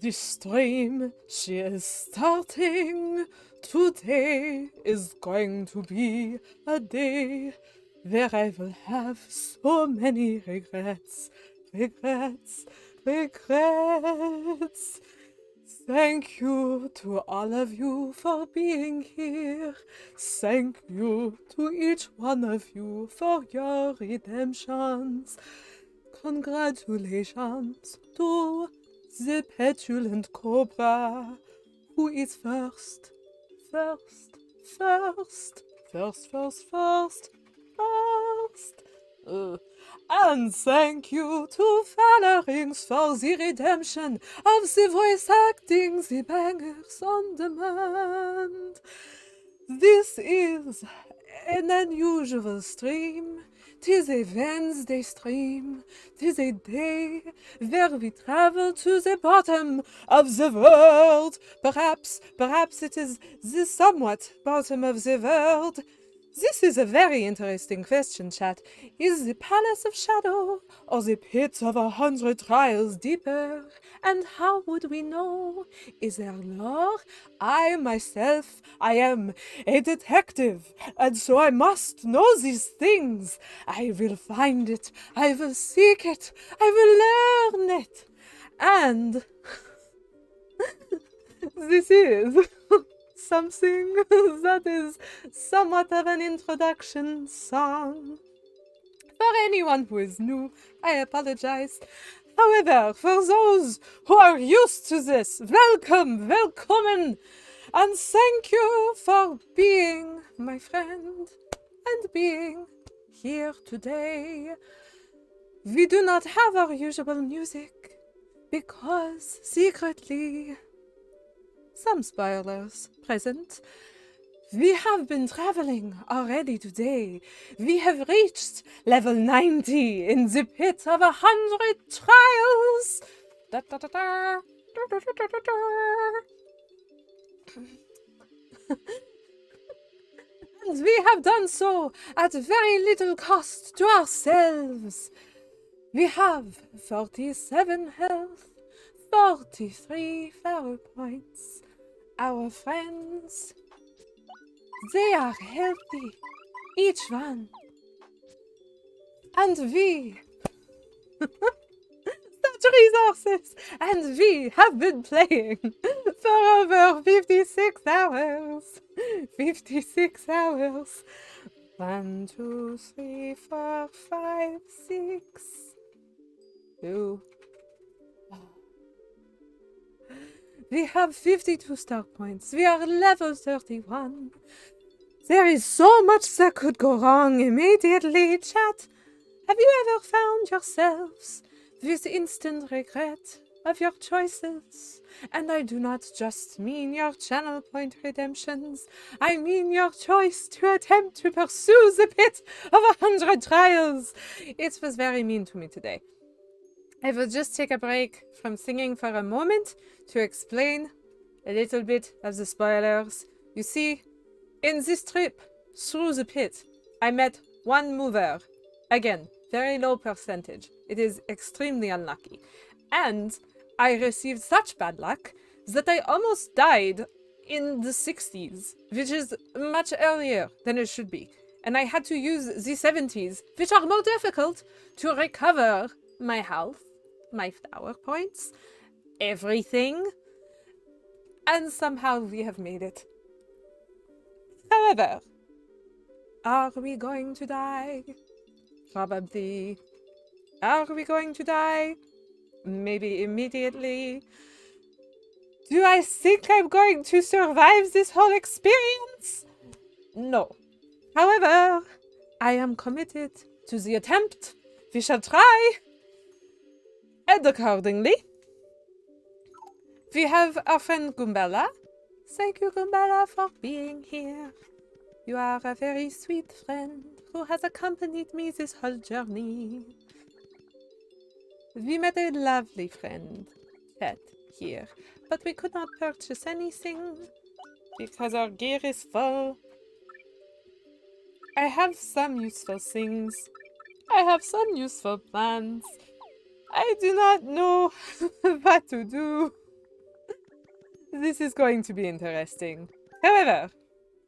This stream she is starting today is going to be a day where I will have so many regrets. Regrets. Thank you to all of you for being here. Thank you to each one of you for your redemptions. Congratulations to the petulant cobra who is first. And thank you to Fallerings for the redemption of the voice acting, the bangers on demand. This is an unusual stream. 'Tis a Wednesday stream. 'Tis a day where we travel to the bottom of the world. Perhaps it is the somewhat bottom of the world. This is a very interesting question, chat. Is the Palace of Shadow or the Pit of 100 Trials deeper? And how would we know? Is there lore? I myself, I am a detective, and so I must know these things. I will find it. I will seek it. I will learn it. And this is something that is somewhat of an introduction song. For anyone who is new, I apologize. However, for those who are used to this, welcome, and thank you for being my friend and being here today. We do not have our usual music because secretly, some spoilers present. We have been traveling already today. We have reached level 90 in the pit of 100 trials. Da, da, da, da. Da, da, da, da, da. And we have done so at very little cost to ourselves. We have 47 health, 43 power points. Our friends, they are healthy, each one. And we, such resources, and we have been playing for over 56 hours. 56 hours. 1, 2, 3, 4, 5, 6. 2. We have 52 star points. We are level 31. There is so much that could go wrong immediately, chat. Have you ever found yourselves with instant regret of your choices? And I do not just mean your channel point redemptions. I mean your choice to attempt to pursue the pit of 100 trials. It was very mean to me today. I will just take a break from singing for a moment to explain a little bit of the spoilers. You see, in this trip through the pit, I met one mover. Again, very low percentage. It is extremely unlucky. And I received such bad luck that I almost died in the 60s, which is much earlier than it should be. And I had to use the 70s, which are more difficult, to recover my health, my power points, everything, and somehow we have made it. However, are we going to die? Probably. Are we going to die? Maybe immediately. Do I think I'm going to survive this whole experience? No. However, I am committed to the attempt. We shall try. And accordingly, we have our friend Goombella. Thank you, Goombella, for being here. You are a very sweet friend who has accompanied me this whole journey. We met a lovely friend, Ted, here, but we could not purchase anything because our gear is full. I have some useful things. I have some useful plans. I do not know what to do. This is going to be interesting. However,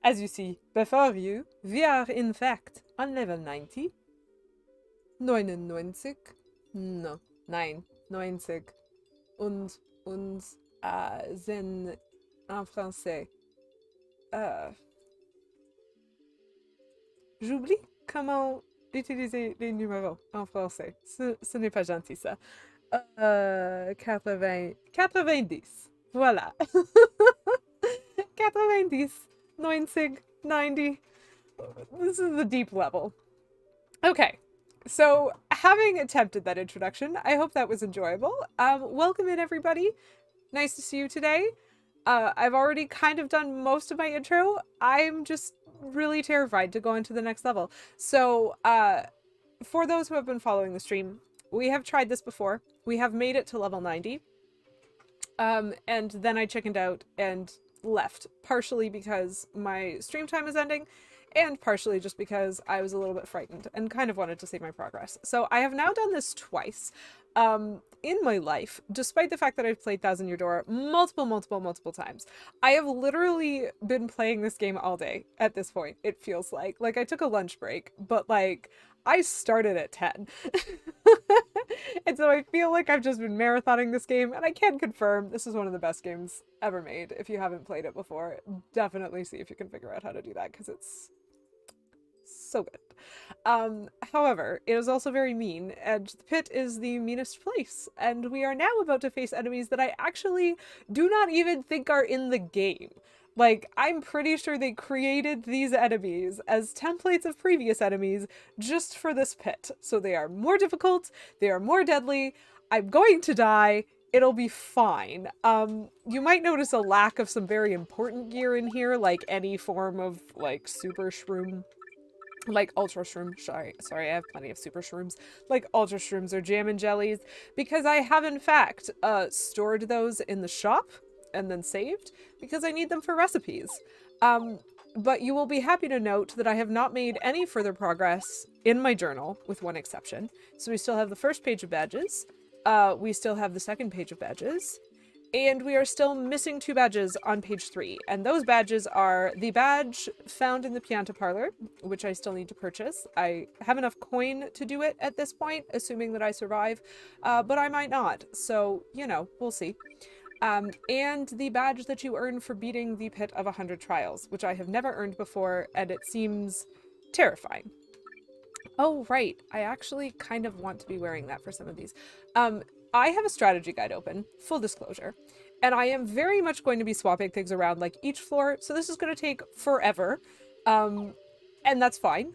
as you see before you, we are in fact on level 90. 99. No, 9. 90. Und, then en français. J'oublie comment utiliser les numéros en français. Ce n'est pas gentil, ça. 80, 90. Voilà. 90, 90, 90. This is the deep level. Okay. So, having attempted that introduction, I hope that was enjoyable. Welcome in, everybody. Nice to see you today. I've already kind of done most of my intro. I'm just really terrified to go into the next level. So, for those who have been following the stream, we have tried this before. We have made it to level 90. And then I chickened out and left, partially because my stream time is ending, and partially just because I was a little bit frightened and kind of wanted to save my progress. So I have now done this twice in my life, despite the fact that I've played Thousand Year Door multiple times. I have literally been playing this game all day at this point, it feels like. Like, I took a lunch break, but like, I started at 10. And so I feel like I've just been marathoning this game, and I can confirm this is one of the best games ever made. If you haven't played it before, definitely see if you can figure out how to do that, because it's so good. However, it is also very mean, and the pit is the meanest place, and we are now about to face enemies that I actually do not even think are in the game. Like, I'm pretty sure they created these enemies as templates of previous enemies just for this pit. So they are more difficult, they are more deadly, I'm going to die, it'll be fine. You might notice a lack of some very important gear in here, like any form of, like, super shroom. Like ultra shroom, sorry, I have plenty of super shrooms, like ultra shrooms or jam and jellies, because I have in fact stored those in the shop and then saved because I need them for recipes. But you will be happy to note that I have not made any further progress in my journal, with one exception. So we still have the first page of badges, we still have the second page of badges, and we are still missing 2 badges on page 3. And those badges are the badge found in the Pianta Parlor, which I still need to purchase. I have enough coin to do it at this point, assuming that I survive, but I might not. So, you know, we'll see. And the badge that you earn for beating the Pit of 100 Trials, which I have never earned before, and it seems terrifying. Oh, right. I actually kind of want to be wearing that for some of these. I have a strategy guide open, full disclosure, and I am very much going to be swapping things around like each floor, so this is going to take forever, and that's fine.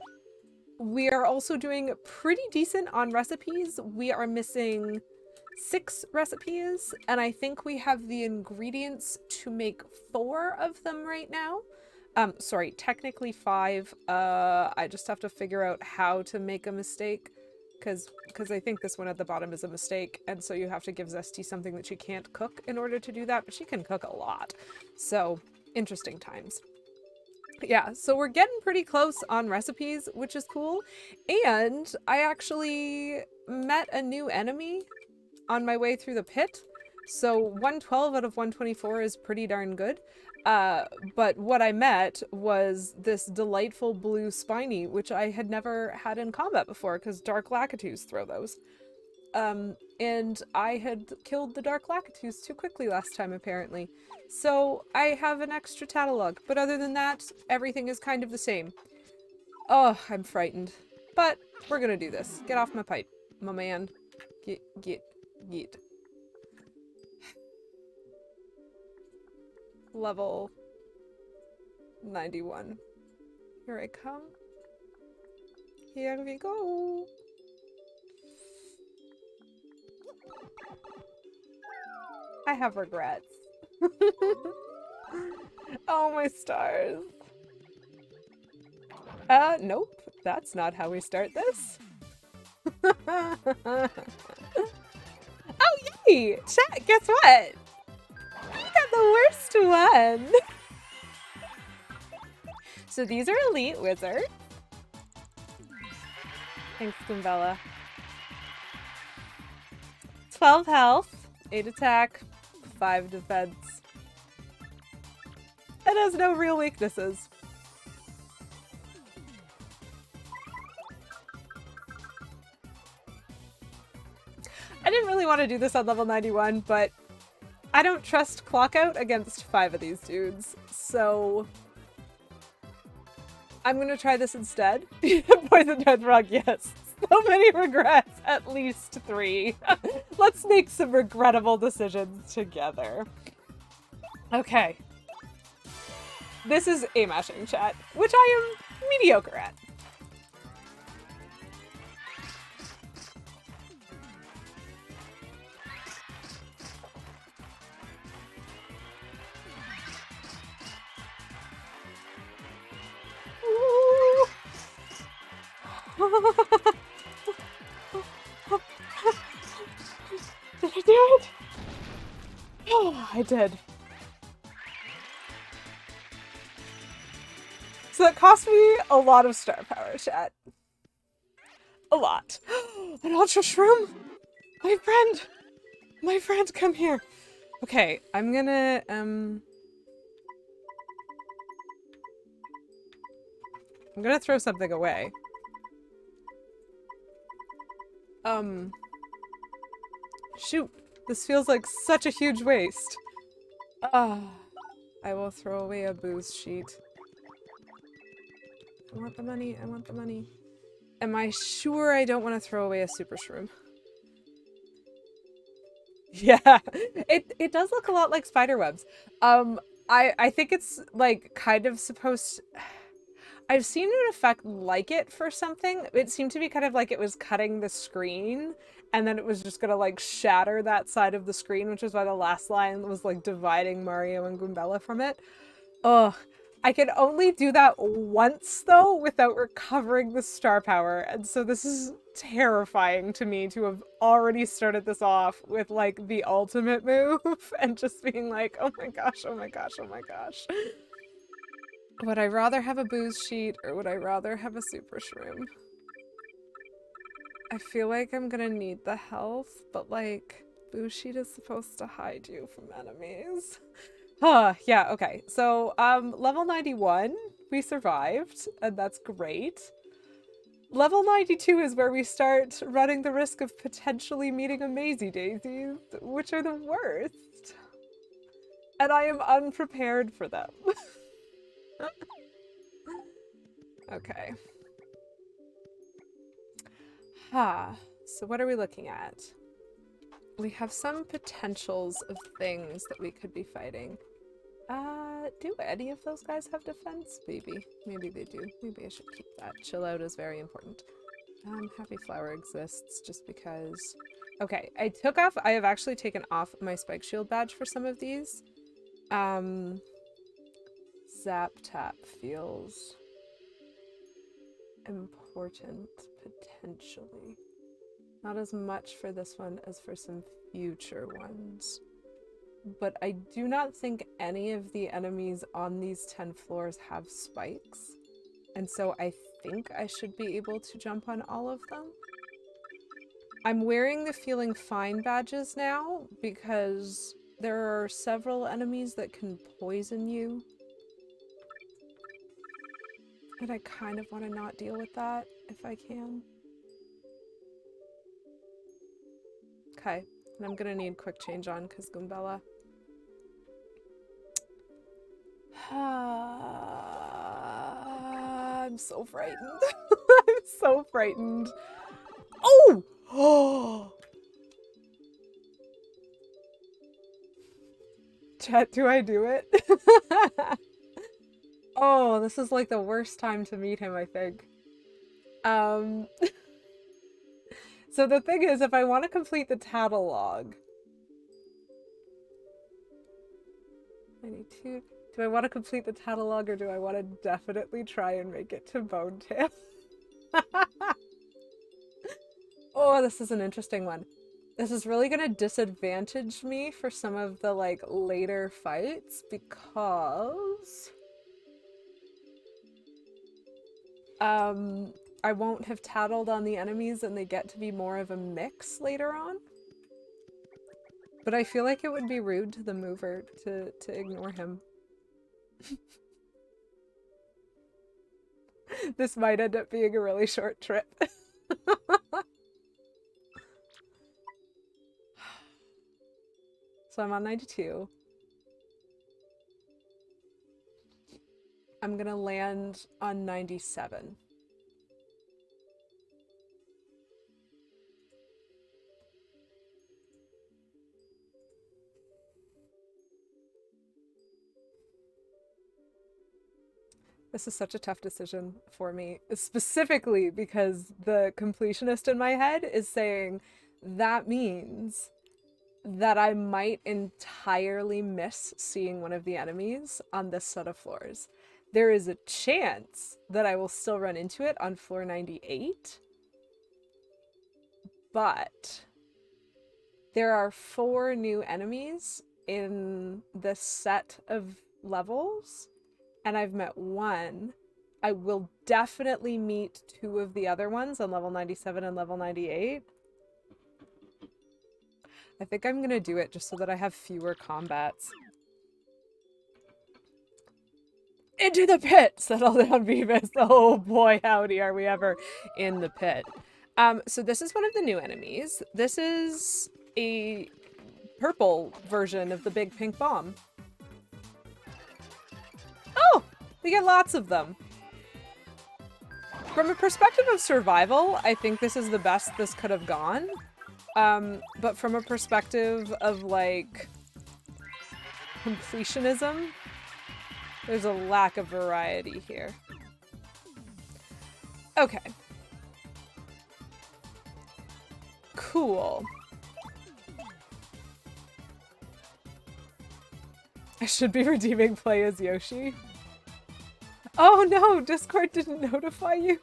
We are also doing pretty decent on recipes. We are missing 6 recipes, and I think we have the ingredients to make 4 of them right now. Sorry, technically 5. I just have to figure out how to make a mistake, because I think this one at the bottom is a mistake, and so you have to give Zesty something that she can't cook in order to do that, but she can cook a lot. So, interesting times. Yeah, so we're getting pretty close on recipes, which is cool. And I actually met a new enemy on my way through the pit. So 112 out of 124 is pretty darn good. But what I met was this delightful blue spiny, which I had never had in combat before, because Dark Lakitus throw those. And I had killed the Dark Lakitus too quickly last time, apparently. So I have an extra catalog, but other than that, everything is kind of the same. Oh, I'm frightened. But we're gonna do this. Get off my pipe, my man. Get. Level 91. Here I come. Here we go. I have regrets. Oh, my stars. Nope. That's not how we start this. Oh, yay! Chat, guess what? I got the worst one. So these are Elite Wizard. Thanks, Gumbella. 12 health, 8 attack, 5 defense. It has no real weaknesses. I didn't really want to do this on level 91, but I don't trust Clockout against 5 of these dudes, so I'm gonna try this instead. Poison Deathrug, yes. So many regrets, at least 3. Let's make some regrettable decisions together. Okay. This is aim mashing, chat, which I am mediocre at. Did I do it? Oh, I did. So it cost me a lot of star power, chat. A lot. An ultra shroom? My friend! My friend, come here. Okay, I'm gonna, I'm gonna throw something away. Shoot. This feels like such a huge waste. I will throw away a booze sheet. I want the money, I want the money. Am I sure I don't want to throw away a super shroom? Yeah, it does look a lot like spider webs. I think it's like kind of supposed. I've seen an effect like it for something. It seemed to be kind of like it was cutting the screen, and then it was just gonna like shatter that side of the screen, which is why the last line was like dividing Mario and Goombella from it. Ugh. I can only do that once, though, without recovering the star power, and so this is terrifying to me to have already started this off with, like, the ultimate move, and just being like, oh my gosh, oh my gosh, oh my gosh. Would I rather have a booze sheet, or would I rather have a super shroom? I feel like I'm gonna need the health, but, like, booze sheet is supposed to hide you from enemies. Yeah, okay. So, level 91, we survived, and that's great. Level 92 is where we start running the risk of potentially meeting a Maisie Daisies, which are the worst. And I am unprepared for them. Okay. So what are we looking at? We have some potentials of things that we could be fighting. Do any of those guys have defense? Maybe. Maybe they do. Maybe I should keep that. Chill out is very important. Happy Flower exists just because... Okay, I have actually taken off my Spike Shield badge for some of these. Zap Tap feels important, potentially. Not as much for this one as for some future ones. But I do not think any of the enemies on these 10 floors have spikes. And so I think I should be able to jump on all of them. I'm wearing the Feeling Fine badges now because there are several enemies that can poison you. And I kind of want to not deal with that if I can. Okay, and I'm gonna need quick change on because Goombella. I'm so frightened. I'm so frightened. Oh! Oh! Chat, do I do it? Oh, this is like the worst time to meet him, I think. So the thing is, if I want to complete the tattle log... 92... Do I want to complete the tattle log, or do I want to definitely try and make it to Bone Tail? Oh, this is an interesting one. This is really going to disadvantage me for some of the, like, later fights, because... I won't have tattled on the enemies and they get to be more of a mix later on. But I feel like it would be rude to the mover to ignore him. This might end up being a really short trip. So I'm on 92. I'm gonna land on 97. This is such a tough decision for me, specifically because the completionist in my head is saying that means that I might entirely miss seeing one of the enemies on this set of floors. There is a chance that I will still run into it on floor 98, but there are 4 new enemies in this set of levels, and I've met 1. I will definitely meet 2 of the other ones on level 97 and level 98. I think I'm gonna do it just so that I have fewer combats. Into the pit! Settle down, Beavis. Oh boy, howdy, are we ever in the pit. So this is one of the new enemies. This is a purple version of the big pink bomb. Oh! We get lots of them. From a perspective of survival, I think this is the best this could have gone. But from a perspective of, like, completionism, there's a lack of variety here. Okay. Cool. I should be redeeming play as Yoshi. Oh no, Discord didn't notify you.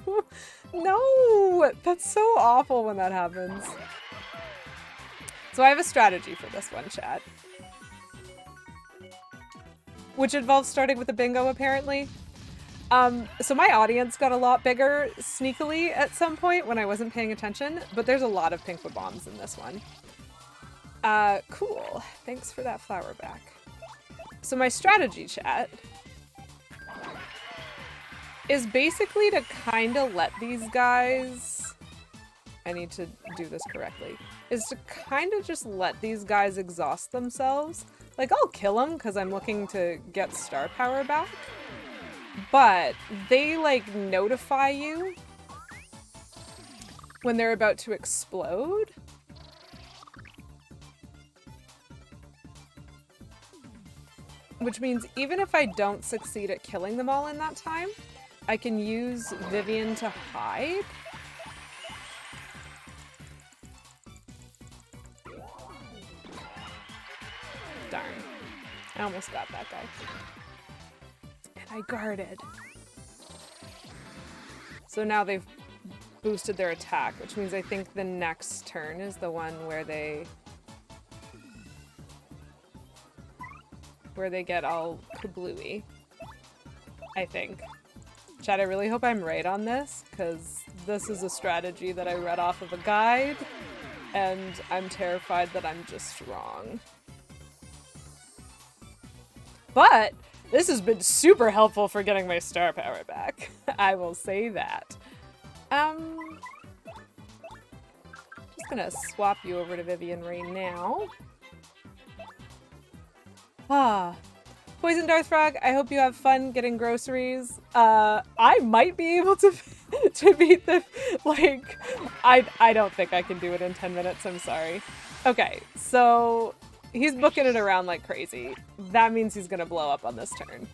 No, that's so awful when that happens. So I have a strategy for this one, chat. Which involves starting with a bingo, apparently. So my audience got a lot bigger sneakily at some point when I wasn't paying attention, but there's a lot of pink bombs in this one. Cool. Thanks for that flower back. So my strategy, chat, is basically to kind of let these guys... I need to do this correctly. Is to kind of just let these guys exhaust themselves. Like, I'll kill them because I'm looking to get star power back. But they, like, notify you when they're about to explode. Which means even if I don't succeed at killing them all in that time, I can use Vivian to hide. Darn. I almost got that guy. And I guarded. So now they've boosted their attack, which means I think the next turn is the one where they get all kablooey. I think. Chad, I really hope I'm right on this, because this is a strategy that I read off of a guide, and I'm terrified that I'm just wrong. But this has been super helpful for getting my star power back. I will say that. Just gonna swap you over to Vivian right now. Poison Darth Frog, I hope you have fun getting groceries. I might be able to to beat the, like, I don't think I can do it in 10 minutes, I'm sorry. Okay, so he's booking it around like crazy. That means he's gonna blow up on this turn.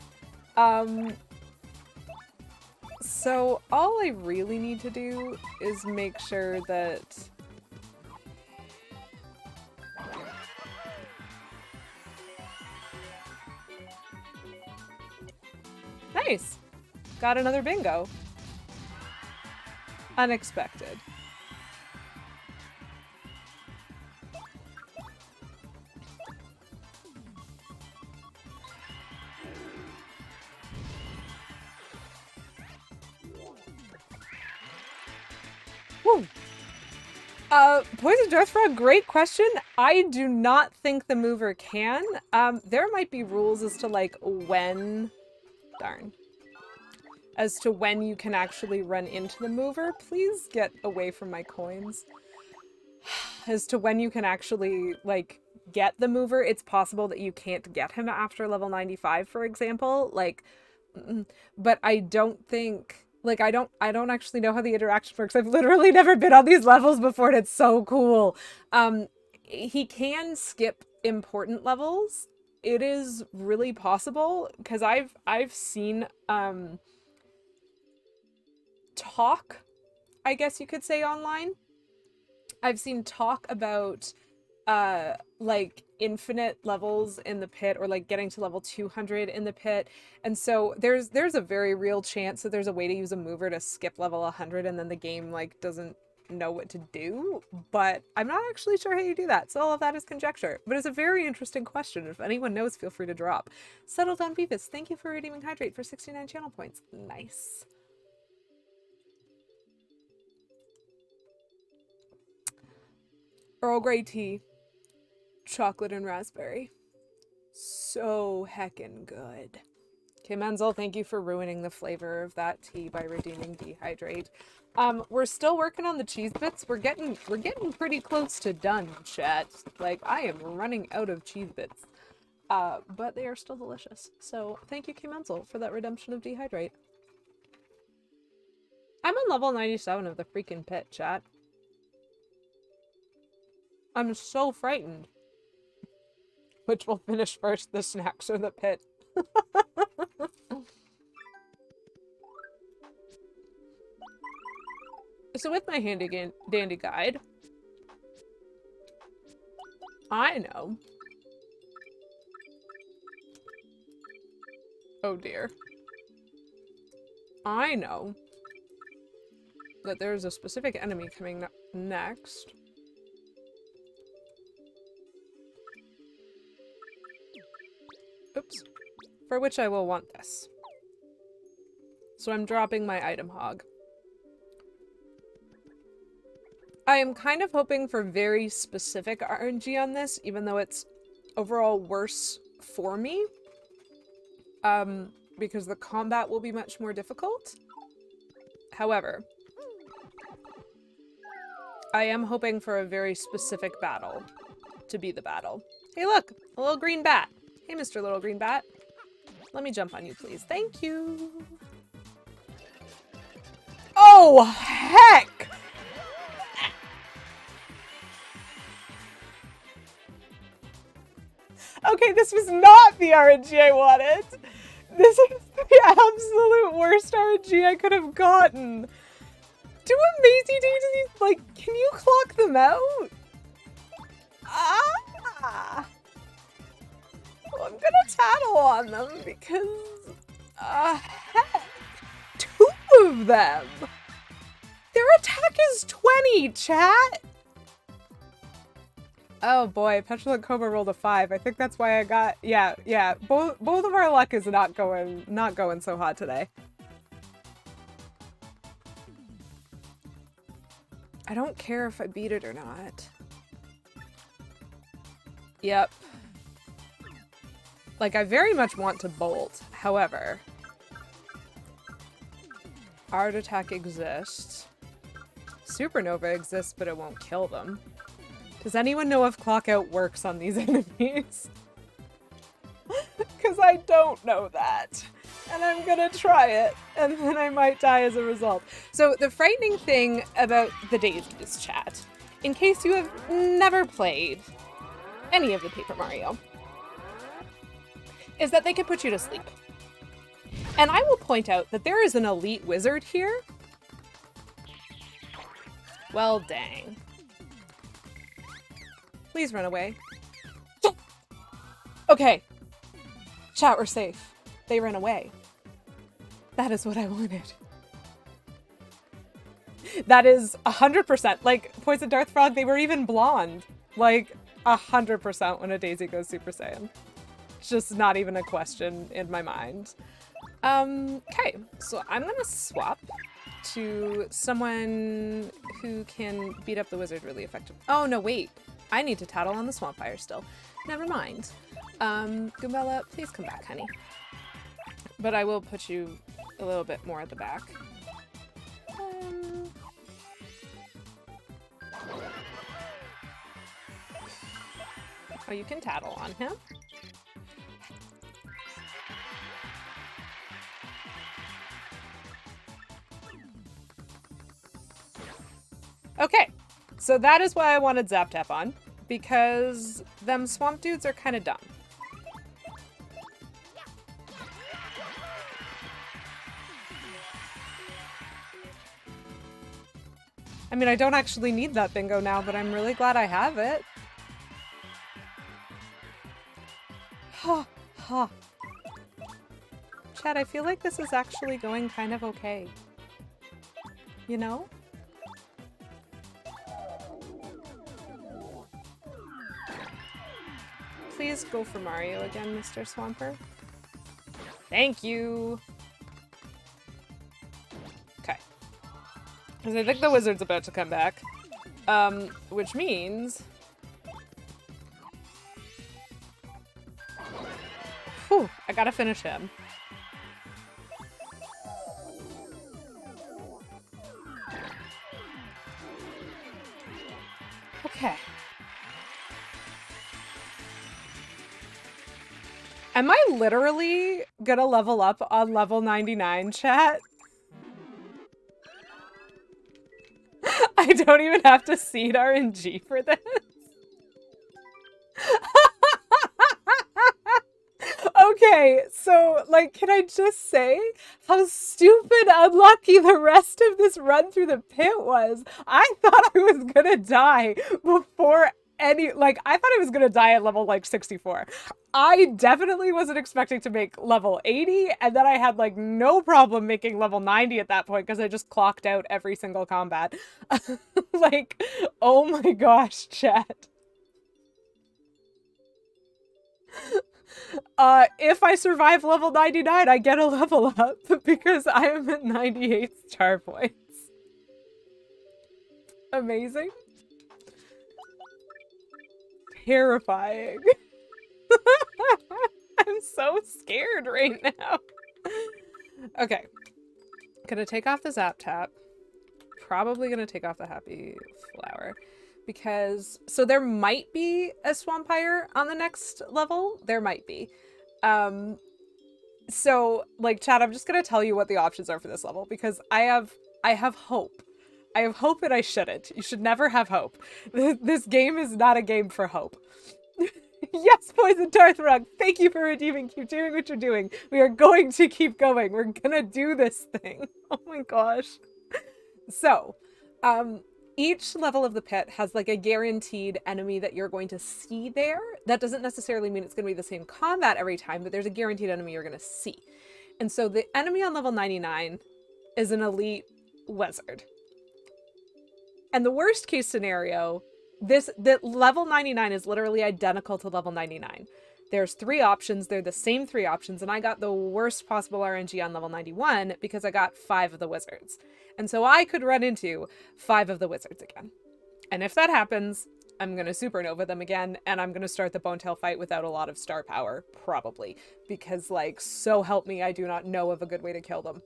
So all I really need to do is make sure that nice! Got another bingo. Unexpected. Woo! Poison Death Frog, great question. I do not think the mover can. There might be rules as to like when, darn, as to when you can actually run into the mover. Please get away from my coins. As to when you can actually like get the mover, it's possible that you can't get him after level 95, for example. Like, but I don't think like I don't actually know how the interaction works. I've literally never been on these levels before and it's so cool. He can skip important levels. It is really possible because I've seen talk, I guess you could say, online. I've seen talk about like infinite levels in the pit, or like getting to level 200 in the pit. And so there's a very real chance that there's a way to use a mover to skip level 100 and then the game like doesn't know what to do, but I'm not actually sure how you do that, so all of that is conjecture. But it's a very interesting question. If anyone knows, feel free to drop. Settle Down Beavis, thank you for redeeming Hydrate for 69 channel points. Nice. Earl Grey tea, chocolate and raspberry. So heckin' good. Okay, Menzel, thank you for ruining the flavor of that tea by redeeming Dehydrate. We're still working on the cheese bits. We're getting pretty close to done, chat. Like, I am running out of cheese bits. But they are still delicious. So thank you, K Menzel, for that redemption of Dehydrate. I'm on level 97 of the freaking pit, chat. I'm so frightened. Which will finish first, the snacks or the pit? So with my handy dandy guide, I know. Oh dear. I know that there's a specific enemy coming next. Oops. For which I will want this. So I'm dropping my item hog. I am kind of hoping for very specific RNG on this, even though it's overall worse for me. Because the combat will be much more difficult. However, I am hoping for a very specific battle to be the battle. Hey look, a little green bat. Hey, Mr. Little Green Bat. Let me jump on you, please. Thank you. Oh, heck! Okay, this was not the RNG I wanted. This is the absolute worst RNG I could have gotten. Do Amazing Daisies, like, can you clock them out? Ah! Well, I'm gonna tattle on them because, heck, 2 of them. Their attack is 20, chat. Oh boy, Petulant Cobra rolled a 5. I think that's why I got, yeah. Both of our luck is not going so hot today. I don't care if I beat it or not. Yep. Like, I very much want to bolt. However, Art Attack exists. Supernova exists, but it won't kill them. Does anyone know if Clock Out works on these enemies? Because I don't know that. And I'm gonna try it, and then I might die as a result. So the frightening thing about the Daisies, chat, in case you have never played any of the Paper Mario, is that they can put you to sleep. And I will point out that there is an elite wizard here. Well, dang. Please run away. Okay. Chat, we're safe. They ran away. That is what I wanted. That is 100%. Like, Poison Darth Frog, they were even blonde. Like, 100% when a Daisy goes Super Saiyan. It's just not even a question in my mind. Okay, so I'm gonna swap to someone who can beat up the wizard really effectively. Oh, no, wait. I need to tattle on the Swampire still. Never mind. Goombella, please come back, honey. But I will put you a little bit more at the back. Oh, you can tattle on him. Okay, so that is why I wanted Zap Tap on, because them swamp dudes are kind of dumb. I mean, I don't actually need that bingo now, but I'm really glad I have it. Ha, ha. Chad, I feel like this is actually going kind of okay. You know? Please go for Mario again, Mr. Swamper. Thank you! Okay. Because I think the wizard's about to come back. Which means... Whew, I gotta finish him. Okay. Am I literally gonna level up on level 99, chat? I don't even have to seed RNG for this. Okay, so, like, can I just say how stupid unlucky the rest of this run through the pit was? I thought I was gonna die before any, like, I thought I was gonna die at level, like, 64. I definitely wasn't expecting to make level 80, and then I had, like, no problem making level 90 at that point, because I just clocked out every single combat. Like, oh my gosh, chat. If I survive level 99, I get a level up, because I am at 98 star points. Amazing. Terrifying. I'm so scared right now. Okay. Gonna take off the Zap Tap. Probably gonna take off the Happy Flower. Because, so there might be a Swampire on the next level. There might be. So, like, chat, I'm just gonna tell you what the options are for this level, because I have hope. I have hope and I shouldn't. You should never have hope. This game is not a game for hope. Yes, Poison Darthrug, thank you for redeeming. Keep doing what you're doing. We are going to keep going. We're gonna do this thing. Oh my gosh. So, each level of the pit has like a guaranteed enemy that you're going to see there. That doesn't necessarily mean it's going to be the same combat every time, but there's a guaranteed enemy you're going to see. And so the enemy on level 99 is an elite wizard. And the worst case scenario, that level 99 is literally identical to level 99. There's 3 options. They're the same 3 options. And I got the worst possible RNG on level 91 because I got 5 of the wizards. And so I could run into 5 of the wizards again. And if that happens, I'm going to supernova them again. And I'm going to start the Bonetail fight without a lot of star power, probably. Because, like, so help me, I do not know of a good way to kill them.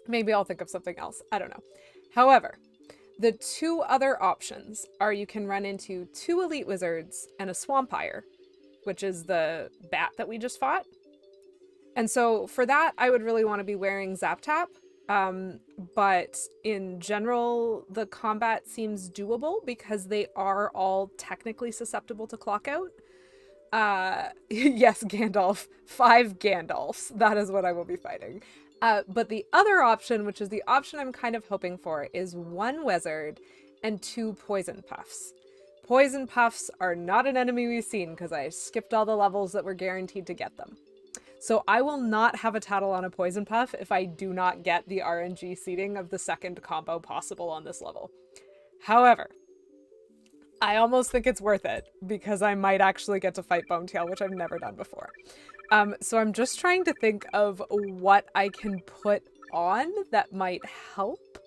Maybe I'll think of something else. I don't know. However, the 2 other options are you can run into 2 elite wizards and a Swampire, which is the bat that we just fought. And so for that, I would really want to be wearing Zap Tap. But in general, the combat seems doable because they are all technically susceptible to clock out. Yes, Gandalf. 5 Gandalfs. That is what I will be fighting. But the other option, which is the option I'm kind of hoping for, is 1 wizard and 2 poison puffs. Poison puffs are not an enemy we've seen because I skipped all the levels that were guaranteed to get them. So I will not have a tattle on a poison puff if I do not get the RNG seeding of the second combo possible on this level. However, I almost think it's worth it because I might actually get to fight Bonetail, which I've never done before. So I'm just trying to think of what I can put on that might help.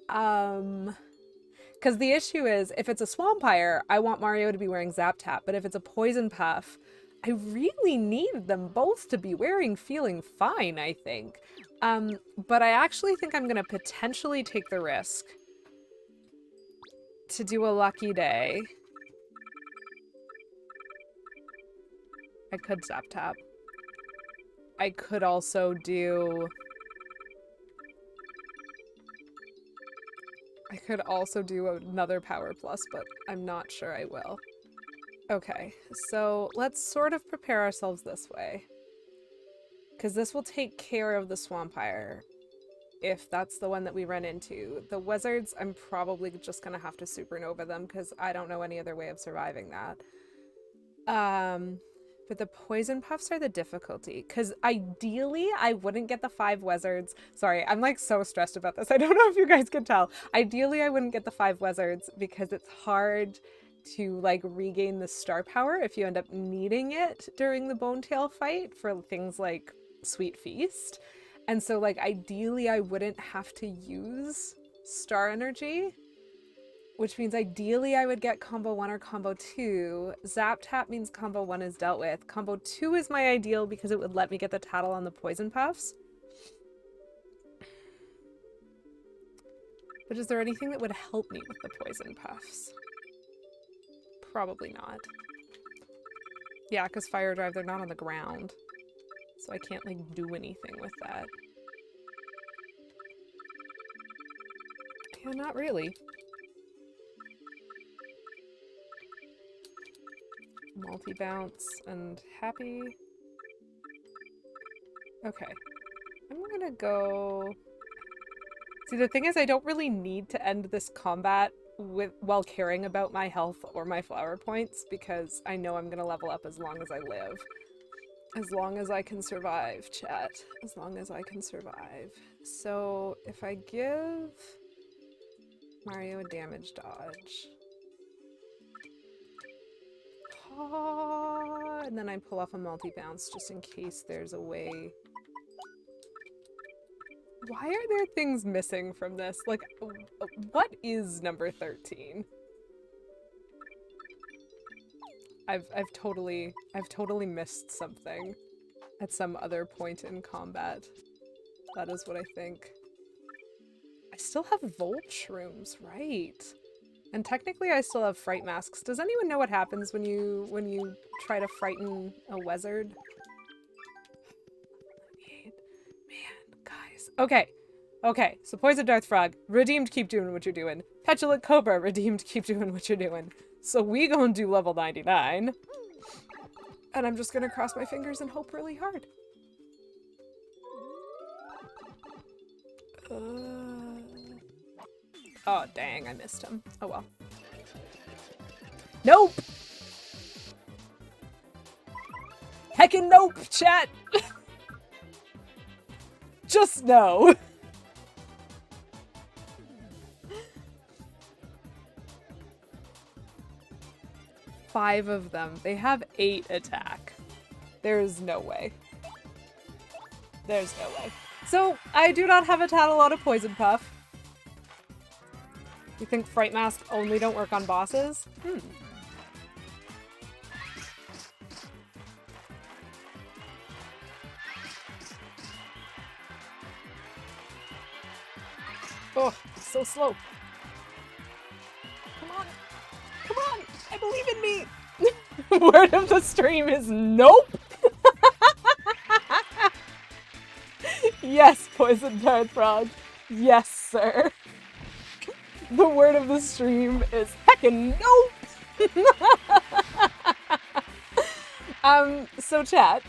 Because the issue is, if it's a Swampire, I want Mario to be wearing Zap Tap, but if it's a Poison Puff, I really need them both to be wearing Feeling Fine, I think. But I actually think I'm gonna potentially take the risk to do a Lucky Day. I could Zap Tap. I could also do... another Power Plus, but I'm not sure I will. Okay, so let's sort of prepare ourselves this way. Because this will take care of the Swampire, if that's the one that we run into. The Wizards, I'm probably just going to have to Supernova them, because I don't know any other way of surviving that. But the Poison Puffs are the difficulty, because ideally I wouldn't get the 5 Wizards. Sorry, I'm like so stressed about this. I don't know if you guys can tell. Ideally I wouldn't get the 5 Wizards because it's hard to like regain the star power if you end up needing it during the Bonetail fight for things like Sweet Feast. And so like ideally I wouldn't have to use star energy, which means ideally I would get combo 1 or combo 2. Zap Tap means combo 1 is dealt with. Combo 2 is my ideal because it would let me get the tattle on the Poison Puffs. But is there anything that would help me with the Poison Puffs? Probably not. Yeah, because Fire Drive, they're not on the ground. So I can't like do anything with that. Yeah, not really. Multi-bounce and happy. Okay. I'm gonna go... See, the thing is I don't really need to end this combat while caring about my health or my flower points, because I know I'm gonna level up as long as I live. As long as I can survive, chat. As long as I can survive. So, if I give Mario a damage dodge... and then I pull off a multi-bounce just in case there's a way. Why are there things missing from this? Like, what is number 13? I've totally missed something at some other point in combat. That is what I think. I still have Volt Shrooms, right? And technically I still have Fright Masks. Does anyone know what happens when you try to frighten a wizard? Man, guys. Okay, so Poison Darth Frog, redeemed, keep doing what you're doing. Petulant Cobra, redeemed, keep doing what you're doing. So we gonna do level 99. And I'm just gonna cross my fingers and hope really hard. Oh, dang, I missed him. Oh well. Nope! Heckin' nope, chat! Just no. 5 of them. They have 8 attack. There's no way. There's no way. So, I do not have a tattle on a Poison Puff. You think Fright Mask only don't work on bosses? Oh, it's so slow. Come on. Come on. I believe in me. Word of the stream is nope. Yes, Poison Darth Frog. Yes, sir. The word of the stream is heckin' nope. So chat,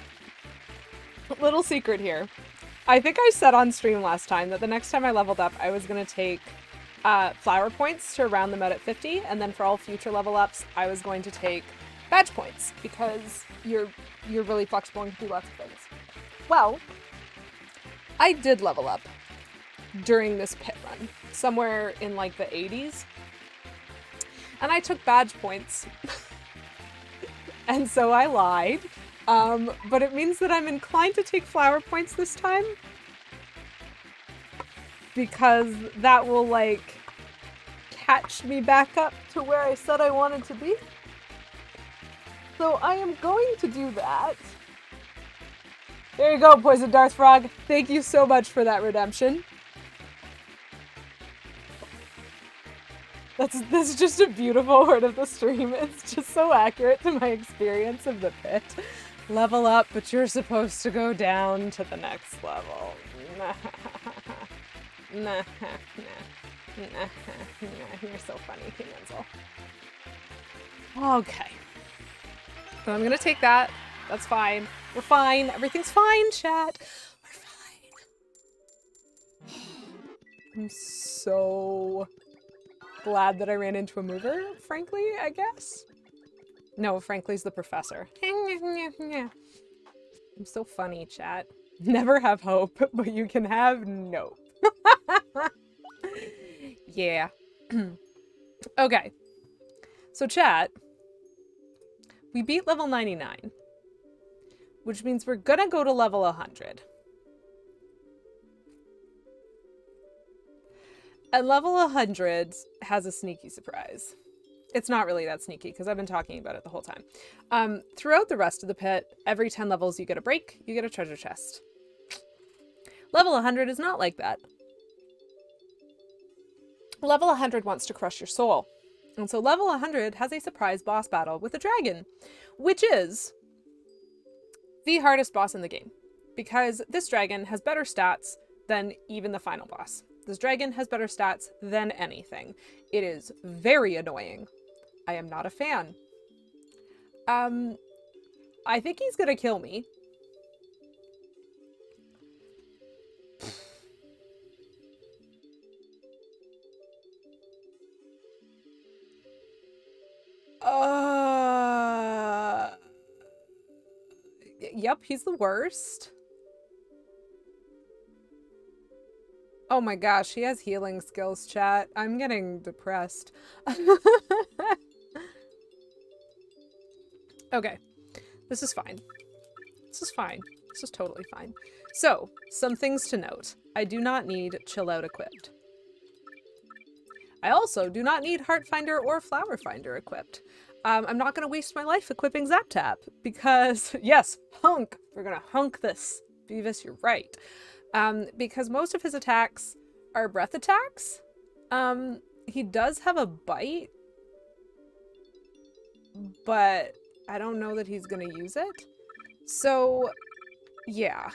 little secret here. I think I said on stream last time that the next time I leveled up, I was gonna take flower points to round them out at 50, and then for all future level ups, I was going to take badge points because you're really flexible and can do lots of things. Well, I did level up during this pit run, somewhere in like the 80s, and I took badge points. And so I lied, but it means that I'm inclined to take flower points this time, because that will like catch me back up to where I said I wanted to be. So I am going to do that. There you go, Poison Darth Frog. Thank you so much for that redemption. This is just a beautiful word of the stream. It's just so accurate to my experience of the pit. Level up, but you're supposed to go down to the next level. You're so funny, King Enzel. Okay. So I'm gonna take that. That's fine. We're fine. Everything's fine, chat. We're fine. I'm so glad that I ran into a mover, frankly, I guess. No, frankly's the professor. I'm so funny, chat. Never have hope, but you can have nope. Yeah. Okay. So chat, we beat level 99, which means we're gonna go to level 100. And level 100 has a sneaky surprise. It's not really that sneaky because I've been talking about it the whole time. Throughout the rest of the pit, every 10 levels you get a break, you get a treasure chest. Level 100 is not like that. Level 100 wants to crush your soul. And so level 100 has a surprise boss battle with a dragon, which is the hardest boss in the game because this dragon has better stats than even the final boss. This dragon has better stats than anything. It is very annoying. I am not a fan. I think he's gonna kill me. Yep, he's the worst. Oh my gosh, he has healing skills, chat. I'm getting depressed. Okay, this is fine. This is fine. This is totally fine. So, some things to note. I do not need Chill Out equipped. I also do not need Heart Finder or Flower Finder equipped. I'm not going to waste my life equipping Zap Tap because, yes, hunk. We're going to hunk this. Beavis, you're right. Because most of his attacks are breath attacks. He does have a bite, but I don't know that he's going to use it. So, yeah.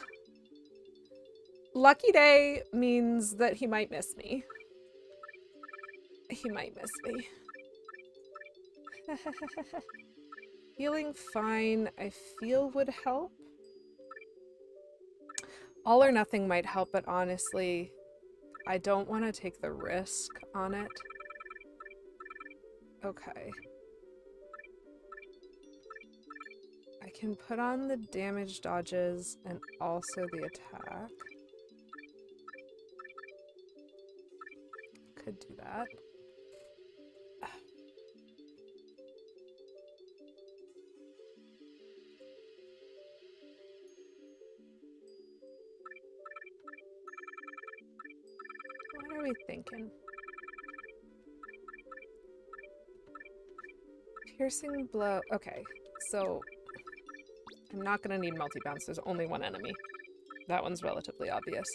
Lucky Day means that he might miss me. He might miss me. Healing fine, I feel would help. All or nothing might help, but honestly, I don't want to take the risk on it. Okay. I can put on the damage dodges and also the attack. Could do that. What are we thinking? Piercing blow. Okay, so I'm not gonna need multi-bounce. There's only one enemy. That one's relatively obvious.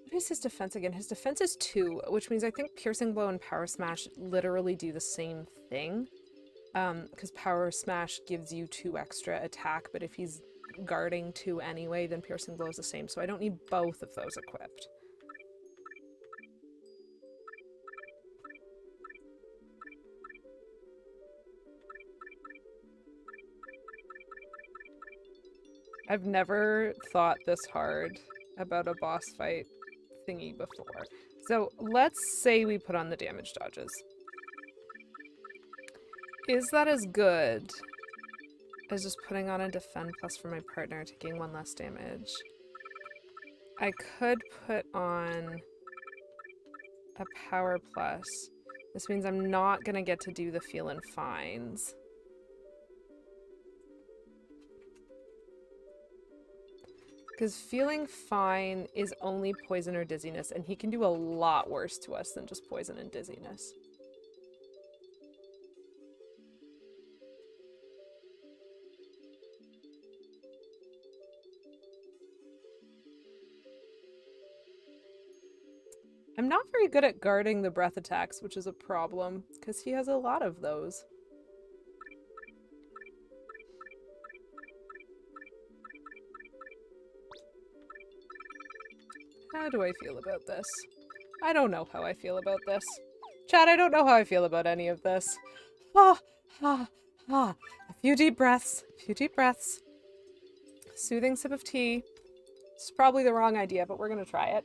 What is his defense again? His defense is 2, which means I think Piercing Blow and Power Smash literally do the same thing. Because Power Smash gives you 2 extra attack, but if he's guarding 2 anyway, then Piercing Blow is the same. So I don't need both of those equipped. I've never thought this hard about a boss fight thingy before. So let's say we put on the damage dodges. Is that as good as just putting on a defend plus for my partner, taking 1 less damage? I could put on a power plus. This means I'm not gonna get to do the feelin' fines. Because feeling fine is only poison or dizziness, and he can do a lot worse to us than just poison and dizziness. I'm not very good at guarding the breath attacks, which is a problem, because he has a lot of those. How do I feel about this? I don't know how I feel about this. Chat, I don't know how I feel about any of this. Ah, ah, ah. A few deep breaths. A few deep breaths. Soothing sip of tea. It's probably the wrong idea, but we're gonna try it.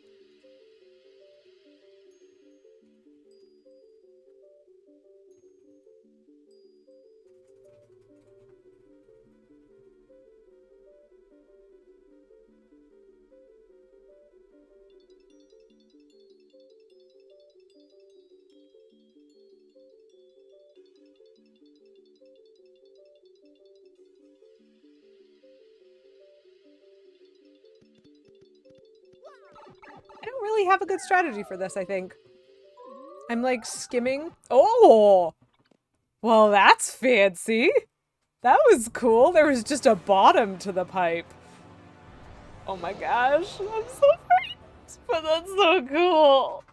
I don't really have a good strategy for this, I think. I'm like skimming. Oh! Well, that's fancy. That was cool. There was just a bottom to the pipe. Oh my gosh. I'm so frightened. But that's so cool.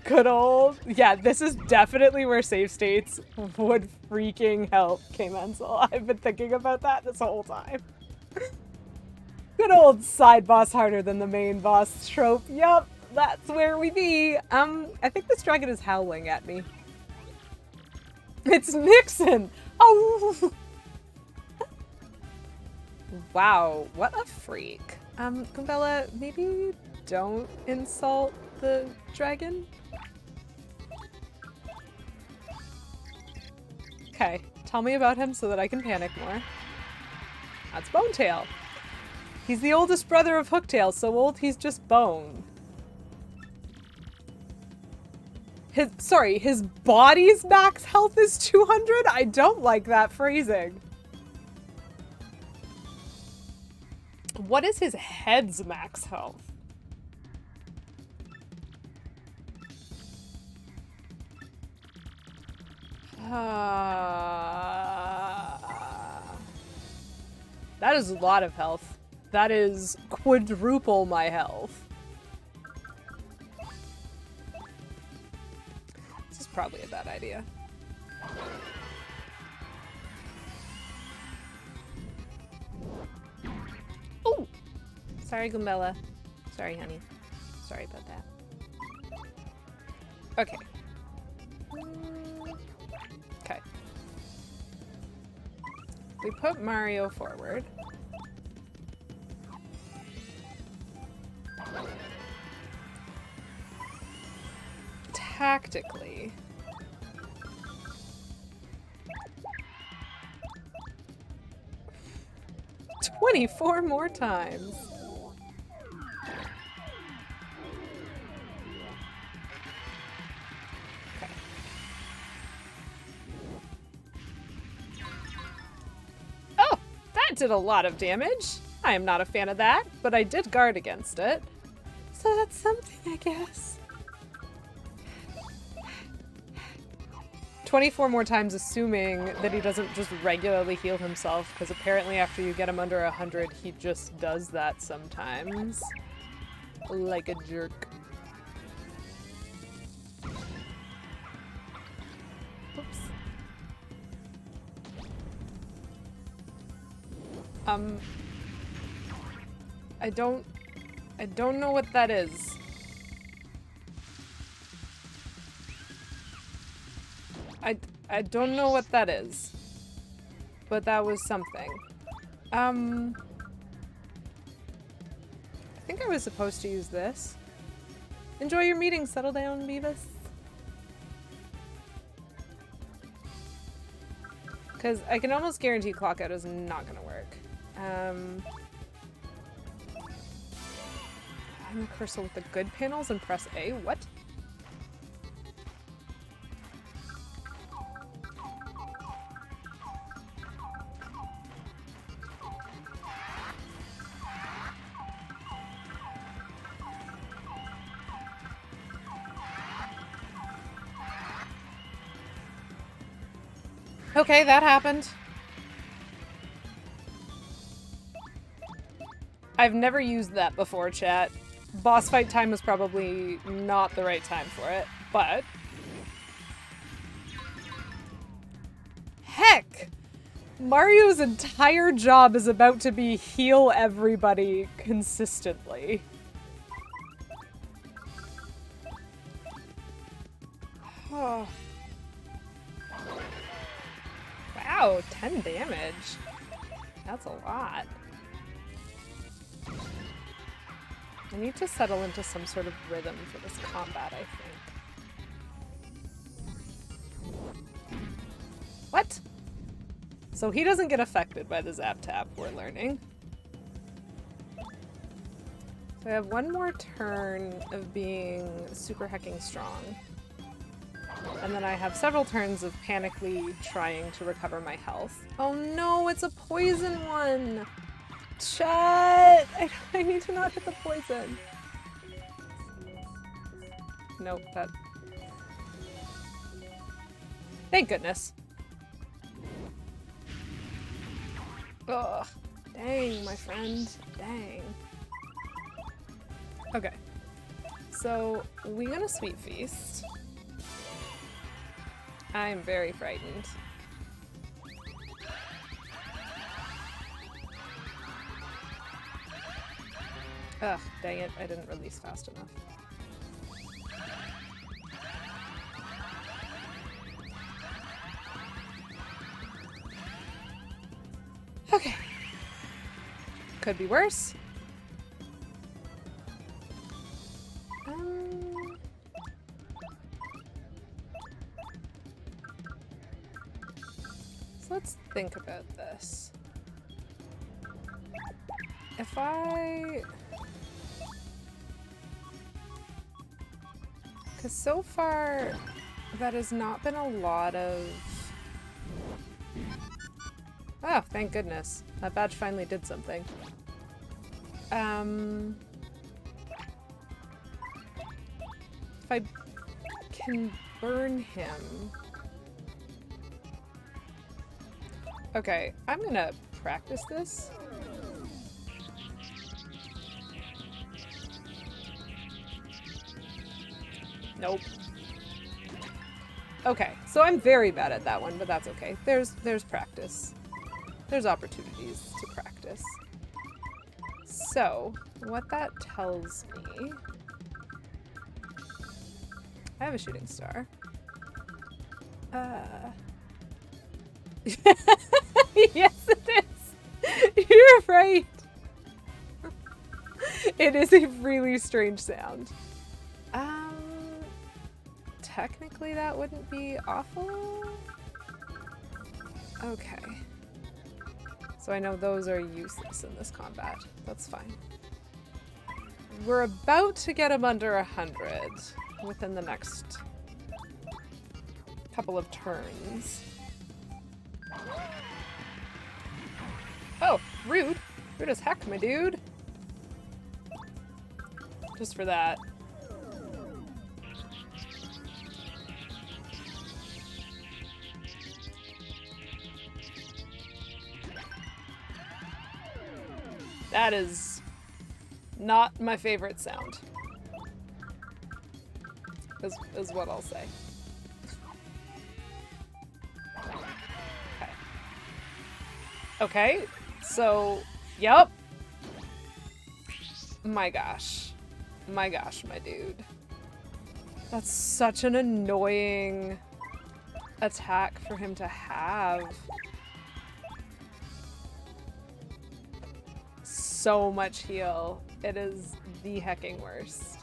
Good old. Yeah, this is definitely where save states would freaking help, K-Menzel. I've been thinking about that this whole time. Good old side boss harder than the main boss trope. Yup, that's where we be. I think this dragon is howling at me. It's Nixon! Oh! Wow, what a freak. Gumbella, maybe don't insult the dragon? Okay, tell me about him so that I can panic more. That's Bonetail. He's the oldest brother of Hooktail, so old he's just bone. His body's max health is 200? I don't like that phrasing. What is his head's max health? That is a lot of health. That is quadruple my health. This is probably a bad idea. Oh! Sorry, Gumbella. Sorry, honey. Sorry about that. Okay. Okay. We put Mario forward. Tactically. "24 more times." Okay. Oh, that did a lot of damage. I am not a fan of that, but I did guard against it. So that's something, I guess. 24 more times, assuming that he doesn't just regularly heal himself, because apparently after you get him under 100, he just does that sometimes. Like a jerk. Oops. I don't know what that is. I don't know what that is, but that was something. I think I was supposed to use this. Enjoy your meeting, settle down, Beavis. Because I can almost guarantee clock out is not gonna work. Find the cursor with the good panels and press A. What? Okay, that happened. I've never used that before, chat. Boss fight time was probably not the right time for it, but... Heck! Mario's entire job is about to be heal everybody consistently. Oh. Wow, 10 damage. That's a lot. I need to settle into some sort of rhythm for this combat, I think. What? So he doesn't get affected by the zap tap, we're learning. So I have one more turn of being super hecking strong. And then I have several turns of panically trying to recover my health. Oh no, it's a poison one! Chat! I need to not hit the poison. Nope, that... Thank goodness. Ugh. Dang, my friend. Dang. Okay. So, we're gonna Sweet Feast. I'm very frightened. Ugh, dang it, I didn't release fast enough. Okay. Could be worse. So let's think about this. If I... Because so far, that has not been a lot of... Oh, thank goodness. That badge finally did something. If I can burn him... Okay, I'm gonna practice this. Nope. Okay, so I'm very bad at that one, but that's okay. There's practice. There's opportunities to practice. So, what that tells me... I have a shooting star. Yes, it is! You're right! It is a really strange sound. Technically that wouldn't be awful? Okay. So I know those are useless in this combat. That's fine. We're about to get him under 100 within the next couple of turns. Oh, rude. Rude as heck, my dude. Just for that. That is not my favorite sound. Is what I'll say. Okay. Okay, so, yep. My gosh. My gosh, my dude. That's such an annoying attack for him to have. So much heal. It is the hecking worst.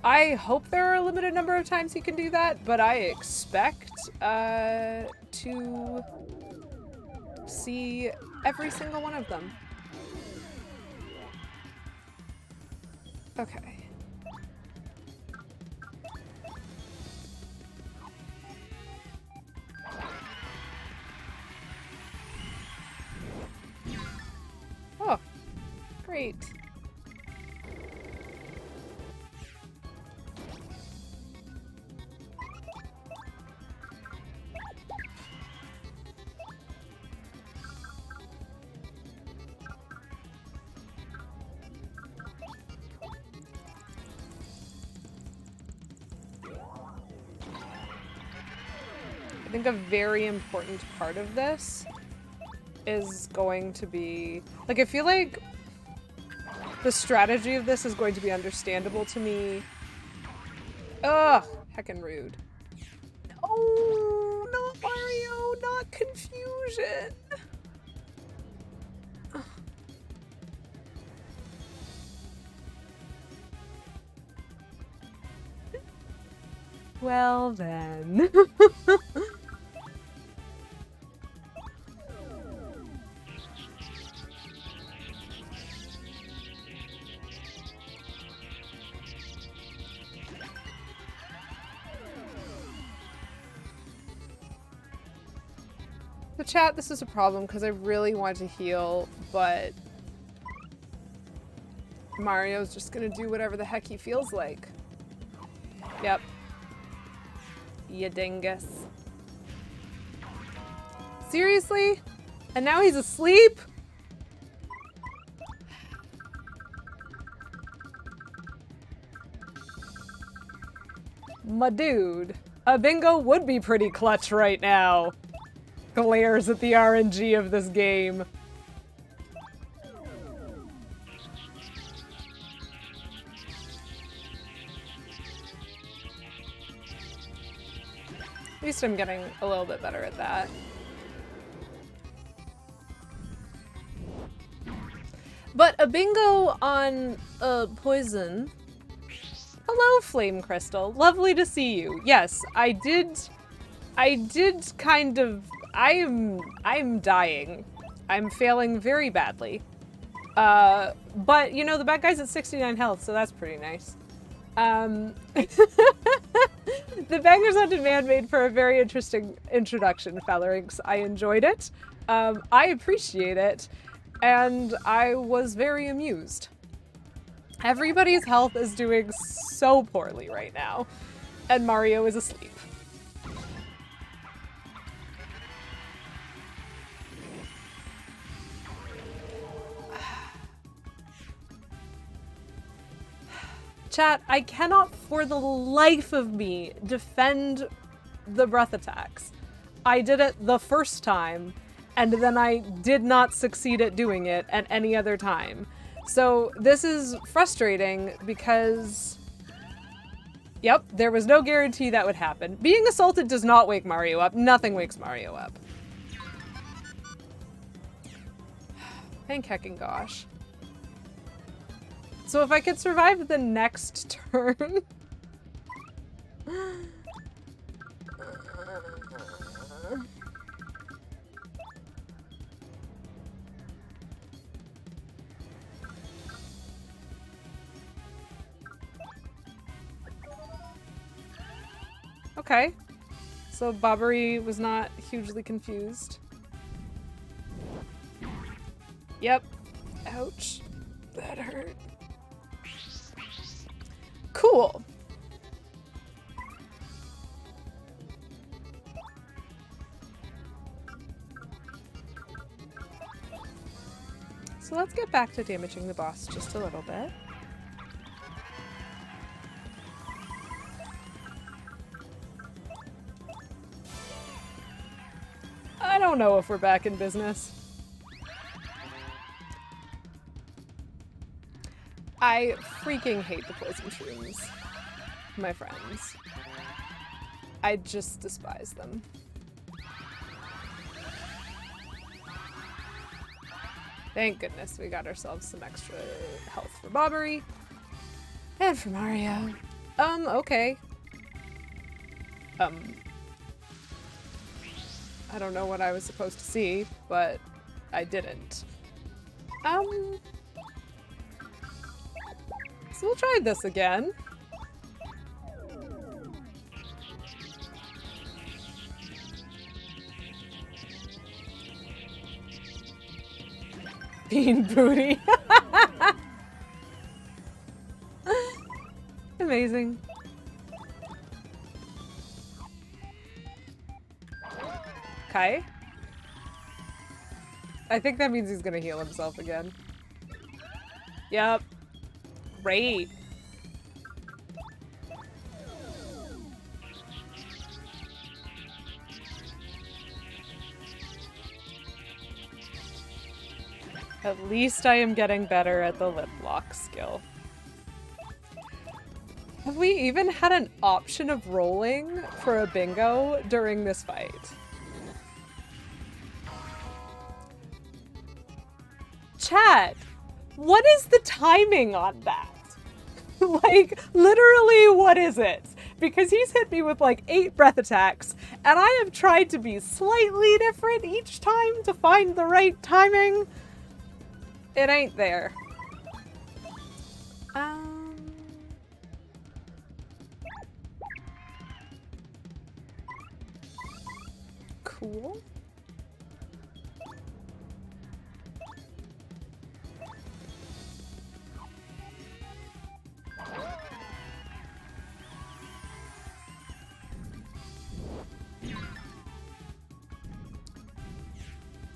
I hope there are a limited number of times you can do that, but I expect to see every single one of them. Okay. Oh, Great. I think a very important part of this is going to be, like, I feel like the strategy of this is going to be understandable to me. Ugh, heckin' rude. Oh, not Mario, not confusion. Well then. The chat, this is a problem because I really want to heal, but Mario's just gonna do whatever the heck he feels like. Yep. Ya dingus. Seriously? And now he's asleep? My dude, a bingo would be pretty clutch right now. Glares at the RNG of this game. At least I'm getting a little bit better at that. But a bingo on poison. Hello, Flame Crystal. Lovely to see you. Yes, I did kind of... I'm dying. I'm failing very badly. But, you know, the bad guy's at 69 health, so that's pretty nice. The Bangers on Demand made for a very interesting introduction, Fellerings. I enjoyed it. I appreciate it. And I was very amused. Everybody's health is doing so poorly right now. And Mario is asleep. Chat, I cannot for the life of me defend the breath attacks. I did it the first time, and then I did not succeed at doing it at any other time. So this is frustrating because, yep, there was no guarantee that would happen. Being assaulted does not wake Mario up. Nothing wakes Mario up. Thank heckin' gosh. So if I could survive the next turn... Okay. So Bobbery was not hugely confused. Yep. Ouch. That hurt. Cool. So let's get back to damaging the boss just a little bit. I don't know if we're back in business. I freaking hate the poison shrooms, my friends. I just despise them. Thank goodness we got ourselves some extra health for Bobbery. And for Mario. Okay. I don't know what I was supposed to see, but I didn't. So we'll try this again. Bean booty. amazing. Okay. I think that means he's gonna heal himself again. Yep. Great. At least I am getting better at the lip lock skill. Have we even had an option of rolling for a bingo during this fight? Chat, what is the timing on that? Like, literally, what is it? Because he's hit me with like 8 breath attacks, and I have tried to be slightly different each time to find the right timing. It ain't there. Cool.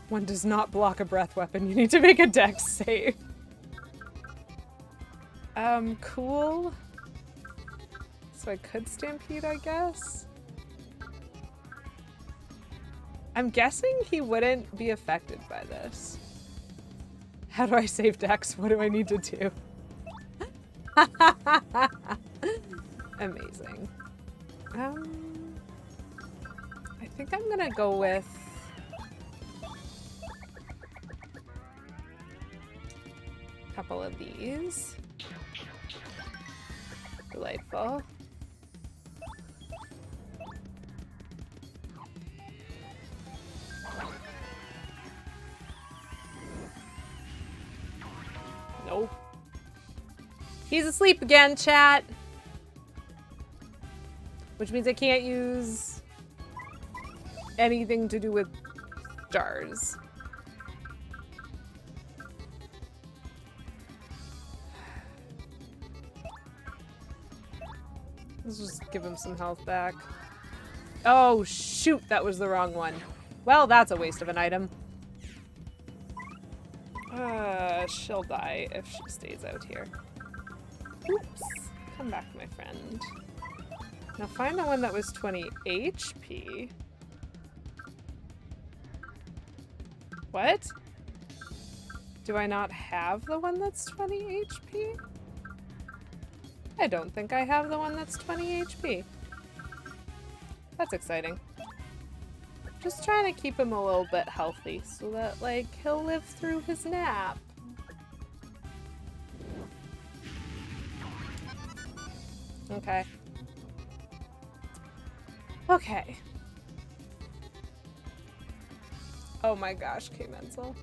One does not block a breath weapon. You need to make a dex save. Cool. So I could stampede, I guess? I'm guessing he wouldn't be affected by this. How do I save dex? What do I need to do? Amazing. I think I'm gonna go with... a couple of these. Delightful. Nope. He's asleep again, chat. Which means I can't use anything to do with jars. Let's just give him some health back. Oh, shoot, that was the wrong one. Well, that's a waste of an item. She'll die if she stays out here. Oops. Come back, my friend. Now find the one that was 20 HP. What? Do I not have the one that's 20 HP? I don't think I have the one that's 20 HP. That's exciting. Just trying to keep him a little bit healthy so that, like, he'll live through his nap. Okay. Okay. Oh my gosh, K-Menzel.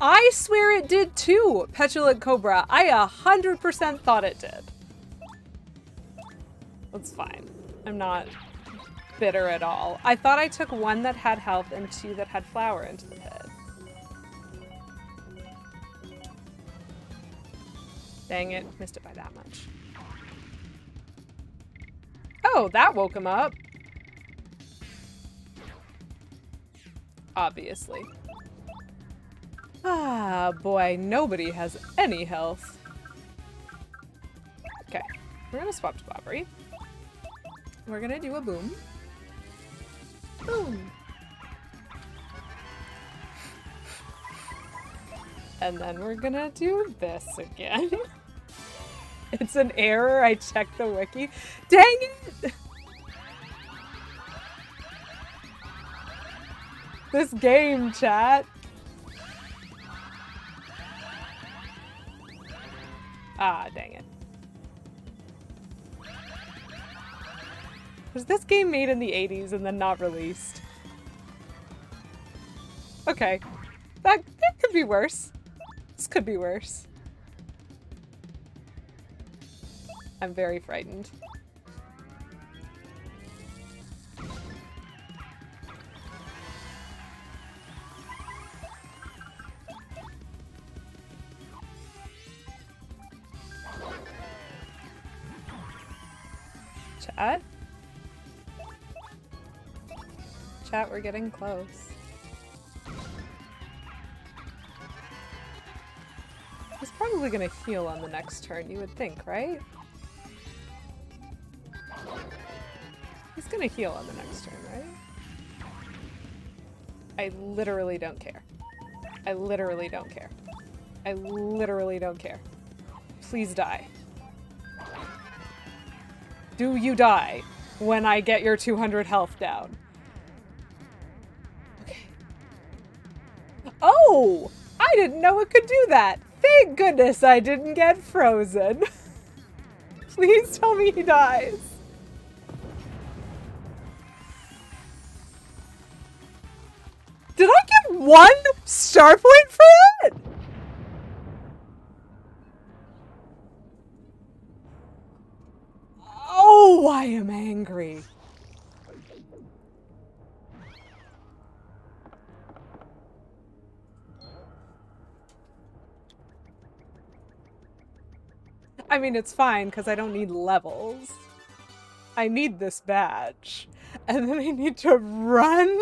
I swear it did too, Petulant Cobra. I 100% thought it did. That's fine. I'm not bitter at all. I thought I took 1 that had health and 2 that had flour into the pit. Dang it, missed it by that much. Oh, that woke him up. Obviously. Ah, boy, nobody has any health. Okay, we're gonna swap to Bobbery. We're gonna do a boom. Boom. And then we're gonna do this again. It's an error, I checked the wiki. Dang it! This game, chat. Ah, dang it. Was this game made in the 80s and then not released? Okay. That could be worse. This could be worse. I'm very frightened. Chat? Chat, we're getting close. He's probably gonna heal on the next turn, you would think, right? He's gonna heal on the next turn, right? I literally don't care. I literally don't care. I literally don't care. Please die. Do you die when I get your 200 health down? Okay. Oh! I didn't know it could do that! Thank goodness I didn't get frozen. Please tell me he dies. Did I get 1 star point for it? Oh, I am angry. I mean, it's fine, because I don't need levels. I need this badge. And then I need to run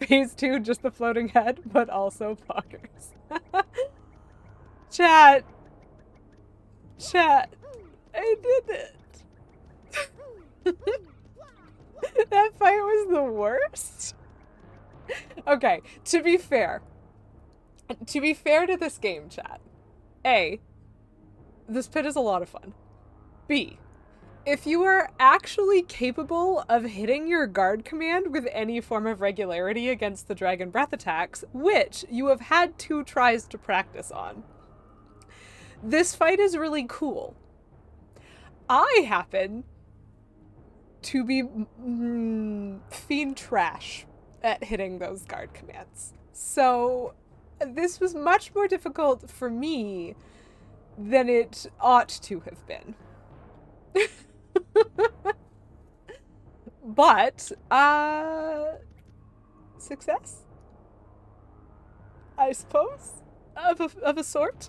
phase 2, just the floating head, but also poggers. Chat. Chat. I did it. That fight was the worst. Okay, to be fair to this game, chat. A, this pit is a lot of fun. B, if you are actually capable of hitting your guard command with any form of regularity against the dragon breath attacks, which you have had 2 tries to practice on, this fight is really cool. I happen to be fiend trash at hitting those guard commands. So this was much more difficult for me than it ought to have been. But, success? I suppose? Of a sort?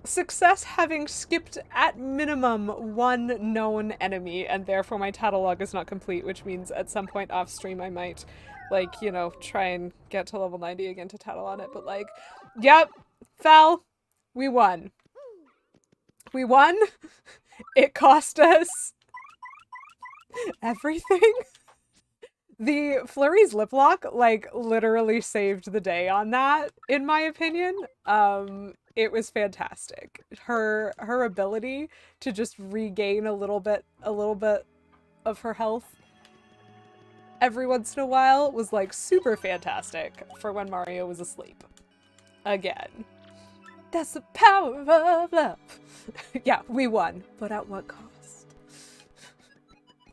Success having skipped at minimum 1 known enemy, and therefore my tattle log is not complete, which means at some point off stream I might, like, you know, try and get to level 90 again to tattle on it, but like, yep, fell. We won. We won. It cost us everything. The Flurry's lip lock, like, literally saved the day on that, in my opinion. It was fantastic. Her ability to just regain a little bit of her health every once in a while was, like, super fantastic for when Mario was asleep. Again. That's the power of love. Yeah, we won. But at what cost?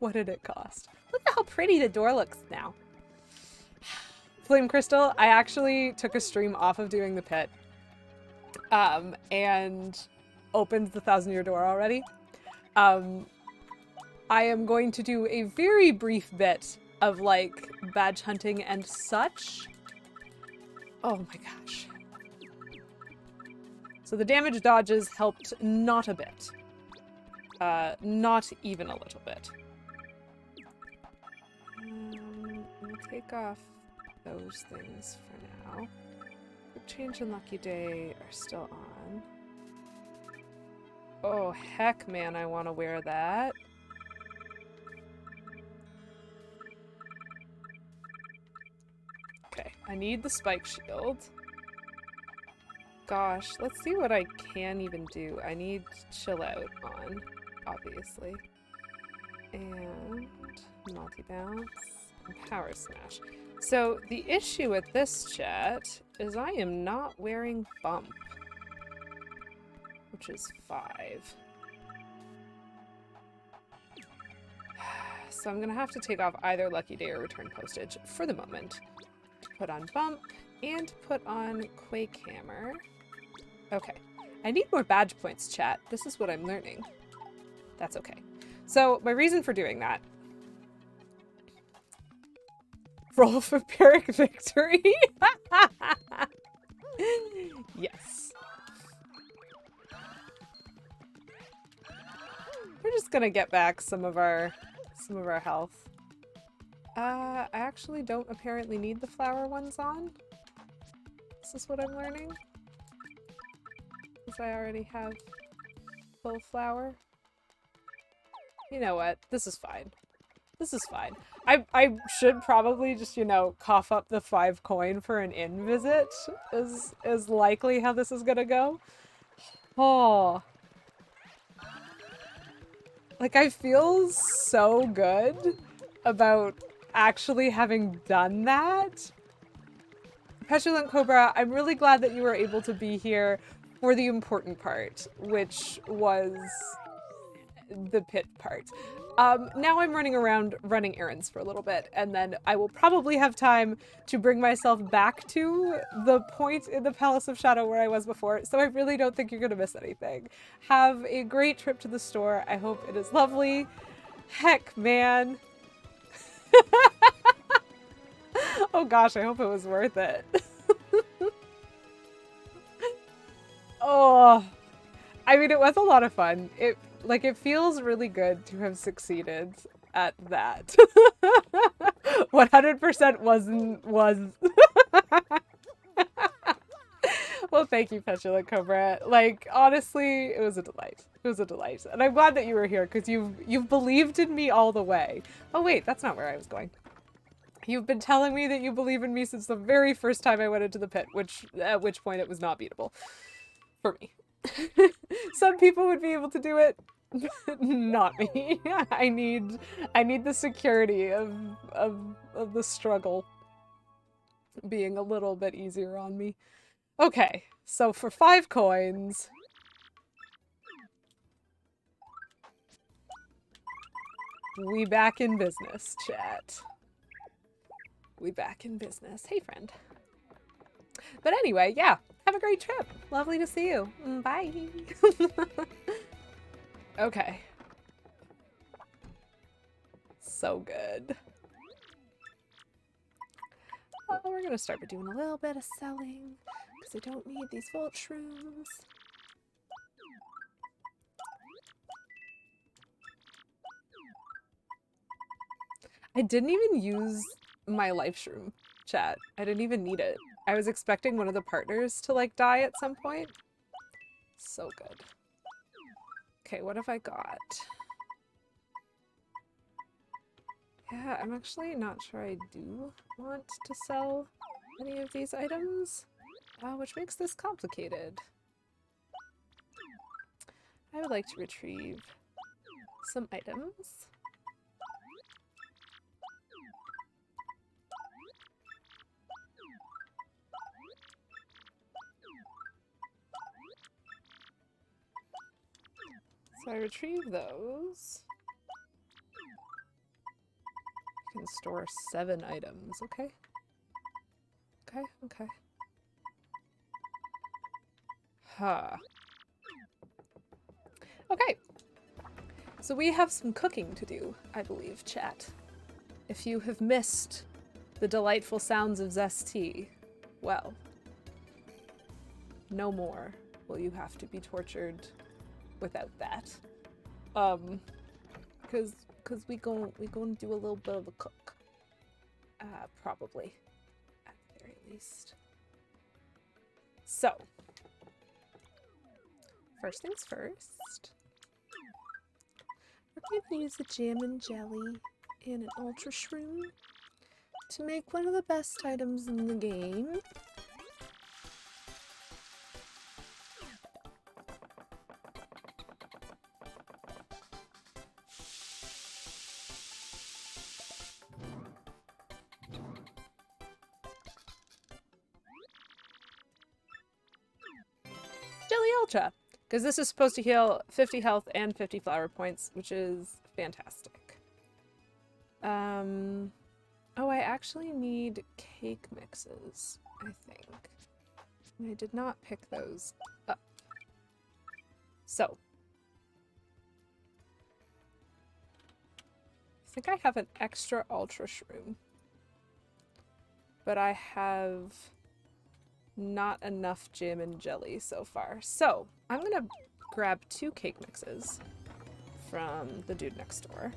What did it cost? Look at how pretty the door looks now. Flame Crystal, I actually took a stream off of doing the pit. And opened the 1,000-year door already. I am going to do a very brief bit of, like, badge hunting and such. Oh my gosh. So the damage dodges helped not a bit. Not even a little bit. We'll take off those things for now. Quick Change and Lucky Day are still on. Oh, heck, man, I want to wear that. Okay, I need the spike shield. Gosh, let's see what I can even do. I need Chill Out on, obviously. And multi-bounce and Power Smash. So the issue with this chat is I am not wearing Bump, which is 5. So I'm gonna have to take off either Lucky Day or Return Postage for the moment. Put on Bump and put on Quake Hammer. Okay. I need more badge points, chat. This is what I'm learning. That's okay. So my reason for doing that. Roll for Pyrrhic victory. Yes. just gonna get back some of our health. I actually don't apparently need the flower ones on. Is this what I'm learning? Because I already have full flower. You know what? This is fine. This is fine. I should probably just, you know, cough up the 5 coin for an inn visit is likely how this is gonna go. Oh. Like, I feel so good about actually having done that. Petulant Cobra, I'm really glad that you were able to be here for the important part, which was the pit part. Now I'm running around running errands for a little bit, and then I will probably have time to bring myself back to the point in the Palace of Shadow where I was before, so I really don't think you're gonna miss anything. Have a great trip to the store. I hope it is lovely. Heck, man. Oh gosh, I hope it was worth it. Oh, I mean, it was a lot of fun. It feels really good to have succeeded at that. 100% was. Well, thank you, Petulant Cobra. Like, honestly, it was a delight. It was a delight. And I'm glad that you were here, because you've believed in me all the way. Oh wait, that's not where I was going. You've been telling me that you believe in me since the very first time I went into the pit, at which point it was not beatable. For me. Some people would be able to do it. Not me. I need the security of the struggle being a little bit easier on me. Okay, so for 5 coins, we back in business, chat. We back in business. Hey, friend. But anyway, yeah, have a great trip. Lovely to see you. Bye. Okay. So good. Well, we're gonna start by doing a little bit of selling, because I don't need these vault shrooms. I didn't even use my life shroom, chat. I didn't even need it. I was expecting one of the partners to, like, die at some point. So good. Okay, what have I got? Yeah, I'm actually not sure I do want to sell any of these items, which makes this complicated. I would like to retrieve some items. So I retrieve those. You can store 7 items. Okay. Okay, okay. Huh. Okay. So we have some cooking to do, I believe, chat. If you have missed the delightful sounds of zesty, well, no more will you have to be tortured without that. Cause we gon' do a little bit of a cook. Probably. At the very least. So, first things first. We're gonna use a jam and jelly and an ultra shroom to make one of the best items in the game. Jelly Ultra, because this is supposed to heal 50 health and 50 flower points, which is fantastic. Oh, I actually need cake mixes, I think. And I did not pick those up. So, I think I have an extra ultra shroom, but I have not enough jam and jelly so far. So I'm gonna grab 2 cake mixes from the dude next door.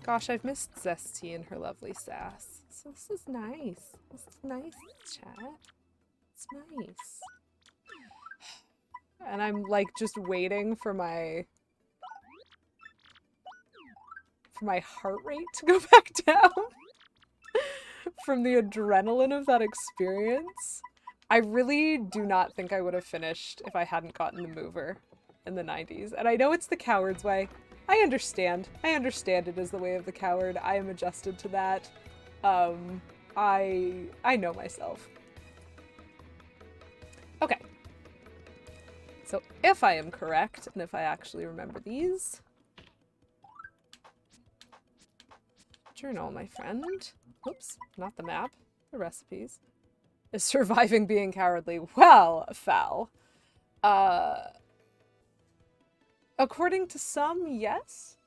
Gosh, I've missed Zesty and her lovely sass. So this is nice. This is nice, chat. It's nice. And I'm like just waiting for my heart rate to go back down from the adrenaline of that experience. I really do not think I would have finished if I hadn't gotten the mover in the 90s. And I know it's the coward's way. I understand. I understand it is the way of the coward. I am adjusted to that. I know myself. Okay. So if I am correct, and if I actually remember these. Journal, my friend. Oops, not the map. The recipes. Is surviving being cowardly? Well, foul. According to some, yes.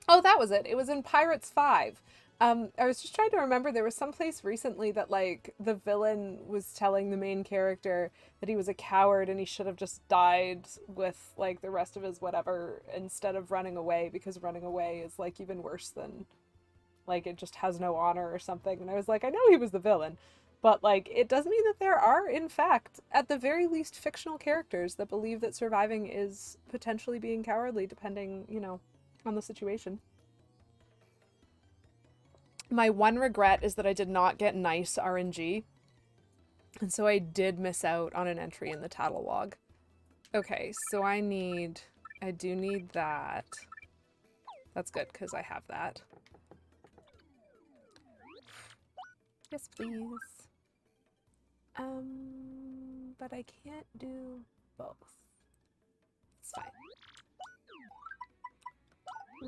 Oh, that was it. It was in Pirates 5. I was just trying to remember, there was some place recently that, like, the villain was telling the main character that he was a coward and he should have just died with, like, the rest of his whatever instead of running away, because running away is, like, even worse than, like, it just has no honor or something. And I was like, I know he was the villain, but, like, it does mean that there are, in fact, at the very least, fictional characters that believe that surviving is potentially being cowardly, depending, you know, on the situation. My one regret is that I did not get nice RNG, and so I did miss out on an entry in the tattle log. Okay, so I do need that. That's good, because I have that. Yes, please. But I can't do both. It's fine.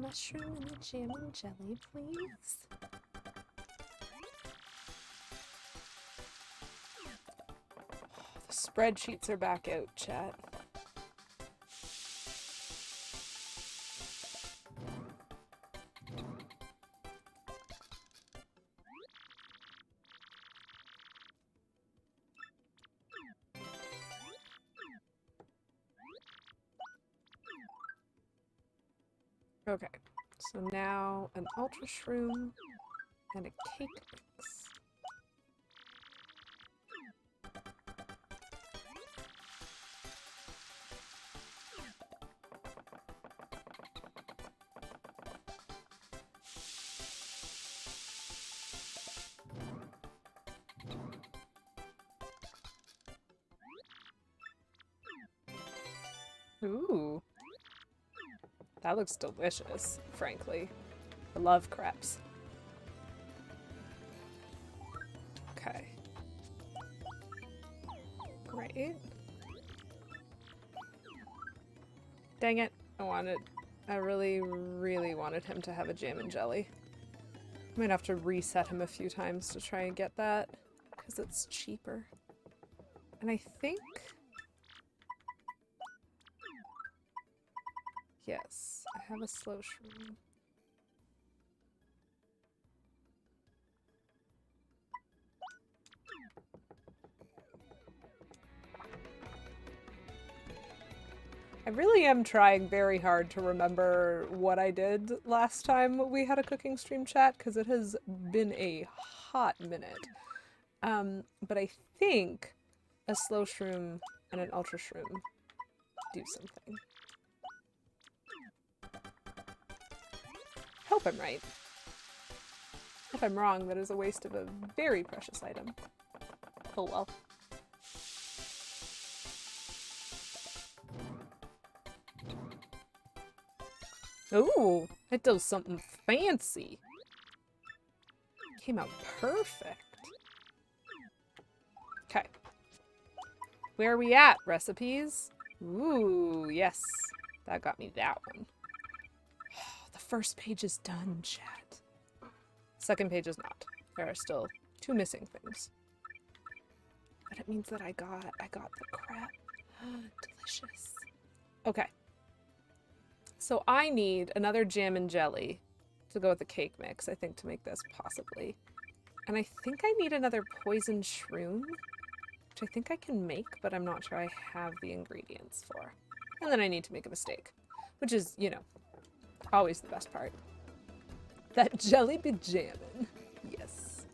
Mushroom and a jam and jelly, please. The spreadsheets are back out, chat. Okay, so now an ultra shroom and a cake mix. Ooh. That looks delicious, frankly. I love crepes. Okay. Great. Dang it. I really, really wanted him to have a jam and jelly. I might have to reset him a few times to try and get that, because it's cheaper. And I think... Yes, I have a slow shroom. I really am trying very hard to remember what I did last time we had a cooking stream chat, because it has been a hot minute. But I think a slow shroom and an ultra shroom do something. Hope I'm right. If I'm wrong, that is a waste of a very precious item. Oh well. Ooh, it does something fancy. Came out perfect. Okay. Where are we at, recipes? Ooh, yes. That got me that one. The first page is done, chat. Second page is not. There are still 2 missing things. But it means that I got the crap. Delicious. Okay. So I need another jam and jelly to go with the cake mix, I think, to make this possibly. And I think I need another poison shroom which I think I can make, but I'm not sure I have the ingredients for. And then I need to make a mistake, which is, you know, always the best part. That jelly be jammin'. Yes.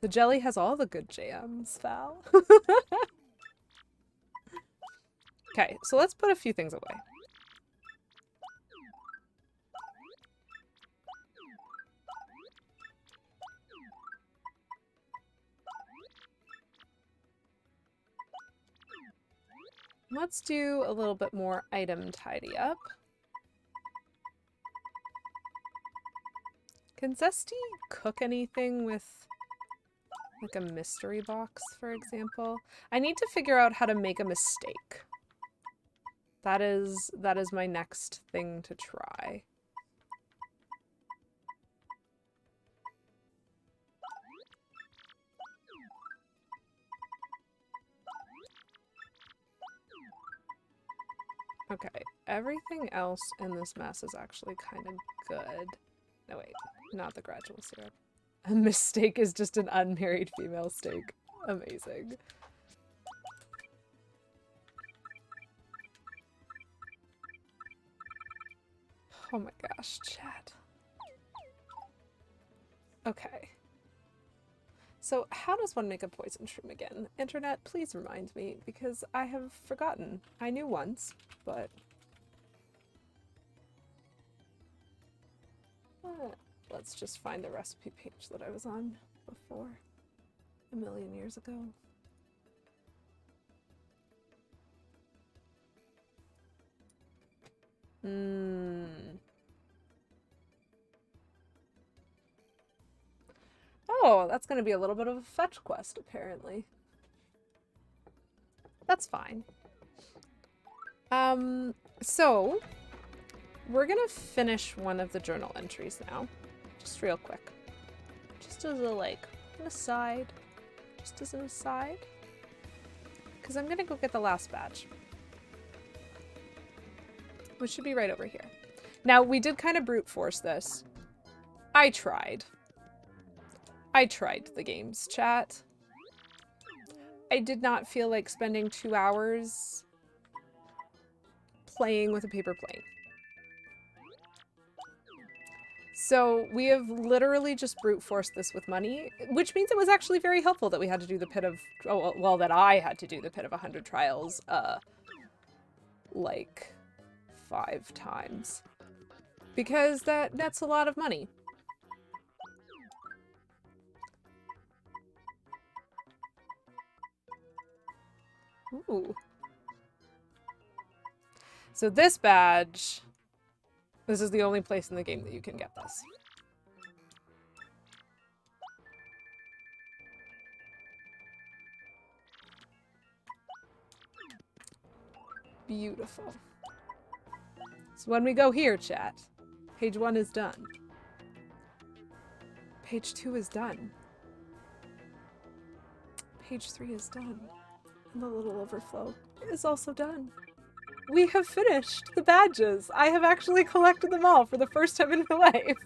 The jelly has all the good jams, Val. Okay, so let's put a few things away. Let's do a little bit more item tidy up. Can Zesty cook anything with like a mystery box, for example? I need to figure out how to make a mistake. That is my next thing to try. Okay, everything else in this mess is actually kind of good. No, wait, not the gradual syrup. A mistake is just an unmarried female steak. Amazing. Oh my gosh, chat. Okay. So how does one make a poison shroom again? Internet, please remind me, because I have forgotten. I knew once, but... let's just find the recipe page that I was on before. A million years ago. Oh, that's going to be a little bit of a fetch quest, apparently. That's fine. So, we're going to finish one of the journal entries now. Just real quick. Just as a, like, an aside. Just as an aside. Because I'm going to go get the last badge. Which should be right over here. Now, we did kind of brute force this. I tried the games, chat. I did not feel like spending 2 hours playing with a paper plane. So we have literally just brute forced this with money, which means it was actually very helpful that we had to do the pit of, oh, well, that I had to do the pit of 100 trials, like 5 times. Because that's a lot of money. Ooh. So this badge, this is the only place in the game that you can get this. Beautiful. So when we go here, chat, page 1 is done. Page 2 is done. Page 3 is done. And the little overflow is also done. We have finished the badges. I have actually collected them all for the first time in my life.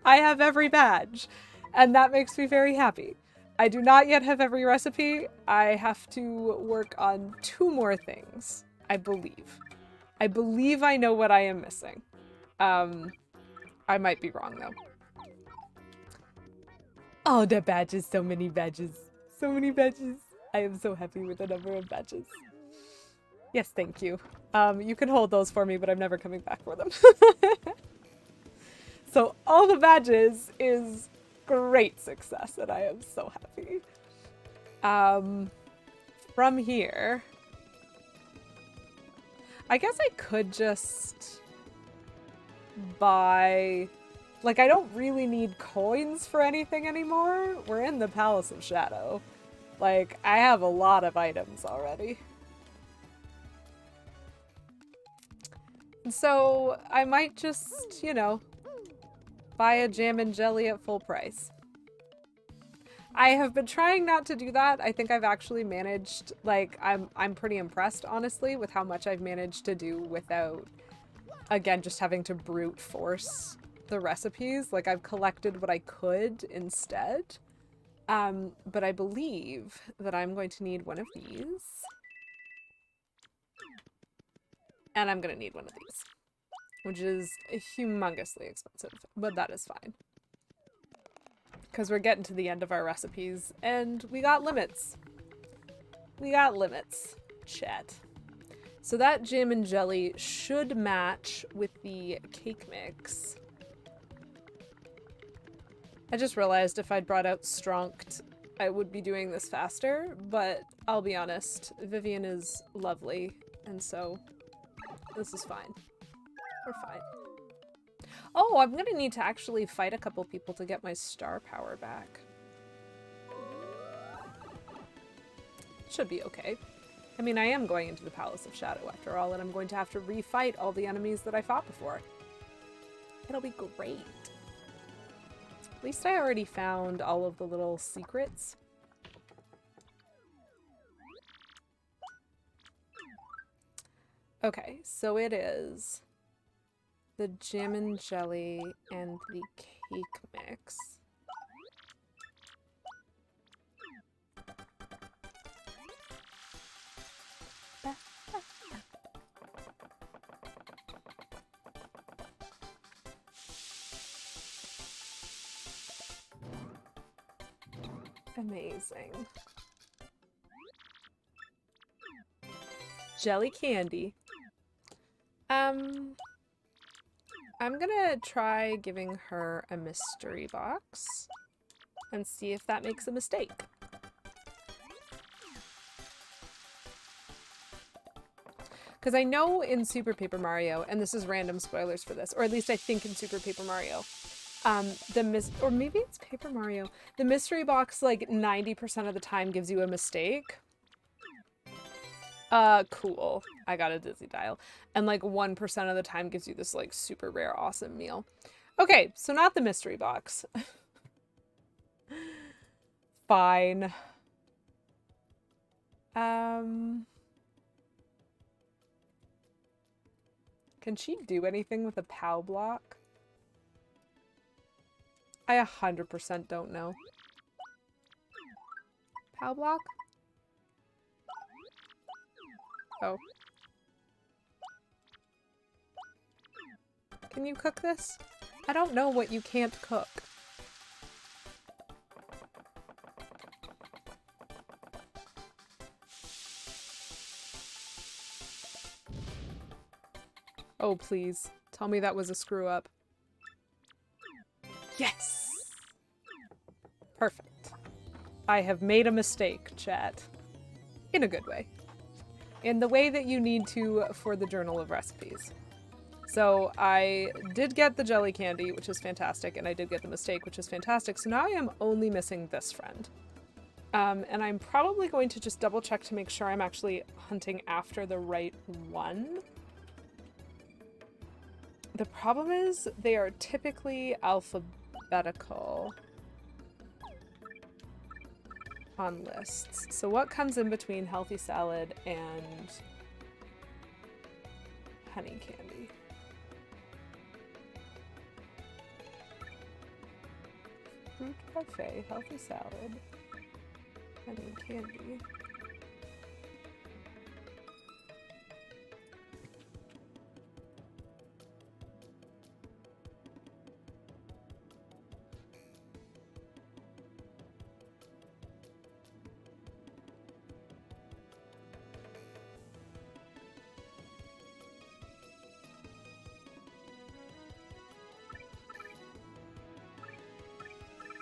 I have every badge, and that makes me very happy. I do not yet have every recipe. I have to work on 2 more things, I believe. I believe I know what I am missing. I might be wrong, though. Oh, the badges, so many badges. So many badges. I am so happy with the number of badges. Yes, thank you. You can hold those for me, but I'm never coming back for them. So all the badges is great success, and I am so happy. From here, I guess I could just buy... Like, I don't really need coins for anything anymore. We're in the Palace of Shadow. Like, I have a lot of items already. And so, I might just, you know, buy a jam and jelly at full price. I have been trying not to do that. I think I've actually managed, like, I'm pretty impressed, honestly, with how much I've managed to do without, again, just having to brute force the recipes. Like, I've collected what I could instead. But I believe that I'm going to need one of these. And I'm going to need one of these, which is humongously expensive, but that is fine. Because we're getting to the end of our recipes, and we got limits. We got limits, chat. So that jam and jelly should match with the cake mix. I just realized if I'd brought out Strunked, I would be doing this faster, but I'll be honest, Vivian is lovely, and so this is fine. We're fine. Oh, I'm gonna need to actually fight a couple people to get my star power back. Should be okay. I mean, I am going into the Palace of Shadow after all, and I'm going to have to refight all the enemies that I fought before. It'll be great. At least I already found all of the little secrets. Okay, so it is the jam and jelly and the cake mix. Amazing. Jelly candy. I'm gonna try giving her a mystery box and see if that makes a mistake. Because I know in Super Paper Mario, and this is random spoilers for this, or at least I think in Super Paper Mario, or maybe it's Paper Mario, the mystery box like 90% of the time gives you a mistake. Cool. I got a Dizzy Dial. And like 1% of the time gives you this like super rare awesome meal. Okay, so not the mystery box. Fine. Can she do anything with a POW block? I 100% don't know. POW block? Oh. Can you cook this? I don't know what you can't cook. Oh, please. Tell me that was a screw up. Yes! Perfect. I have made a mistake, chat. In a good way. In the way that you need to for the Journal of Recipes. So I did get the jelly candy, which is fantastic, and I did get the mistake, which is fantastic. So now I am only missing this friend. And I'm probably going to just double check to make sure I'm actually hunting after the right one. The problem is they are typically alphabetical on lists. So what comes in between healthy salad and honey candy? Fruit parfait, healthy salad, honey candy.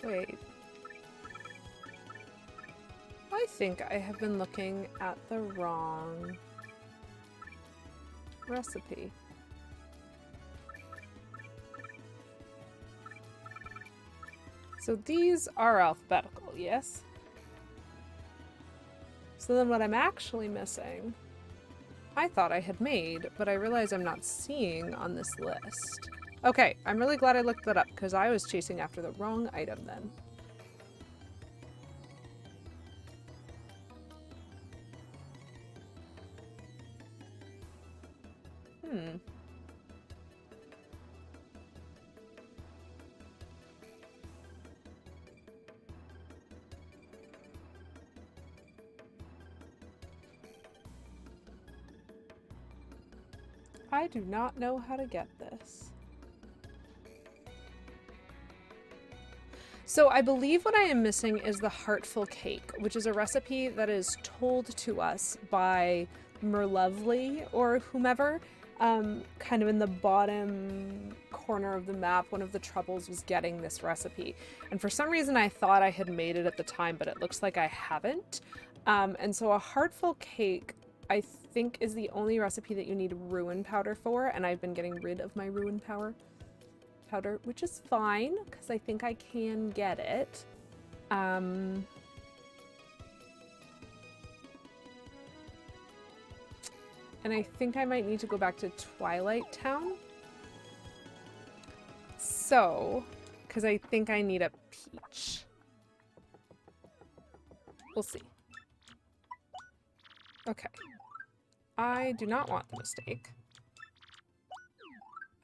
Wait. I think I have been looking at the wrong recipe. So these are alphabetical, yes? So then what I'm actually missing, I thought I had made, but I realize I'm not seeing on this list. Okay, I'm really glad I looked that up, because I was chasing after the wrong item then. I do not know how to get this. So I believe what I am missing is the Heartful Cake, which is a recipe that is told to us by Merlovely or whomever. Kind of in the bottom corner of the map, one of the troubles was getting this recipe. And for some reason I thought I had made it at the time, but it looks like I haven't. And so a Heartful Cake, I think, is the only recipe that you need ruin powder for, and I've been getting rid of my ruin powder, which is fine, because I think I can get it. And I think I might need to go back to Twilight Town. So, because I think I need a peach. We'll see. Okay. I do not want the mistake.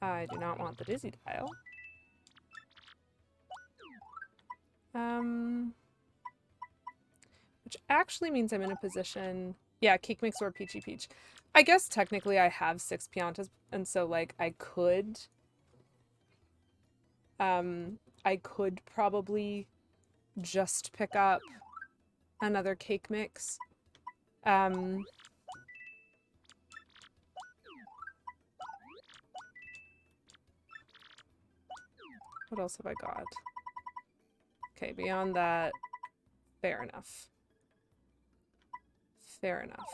I do not want the dizzy dial. Which actually means I'm in a position... Yeah, cake mix or peachy peach. I guess technically I have 6 Piantas, and so, like, I could probably just pick up another cake mix. What else have I got? Okay, beyond that, fair enough. Fair enough.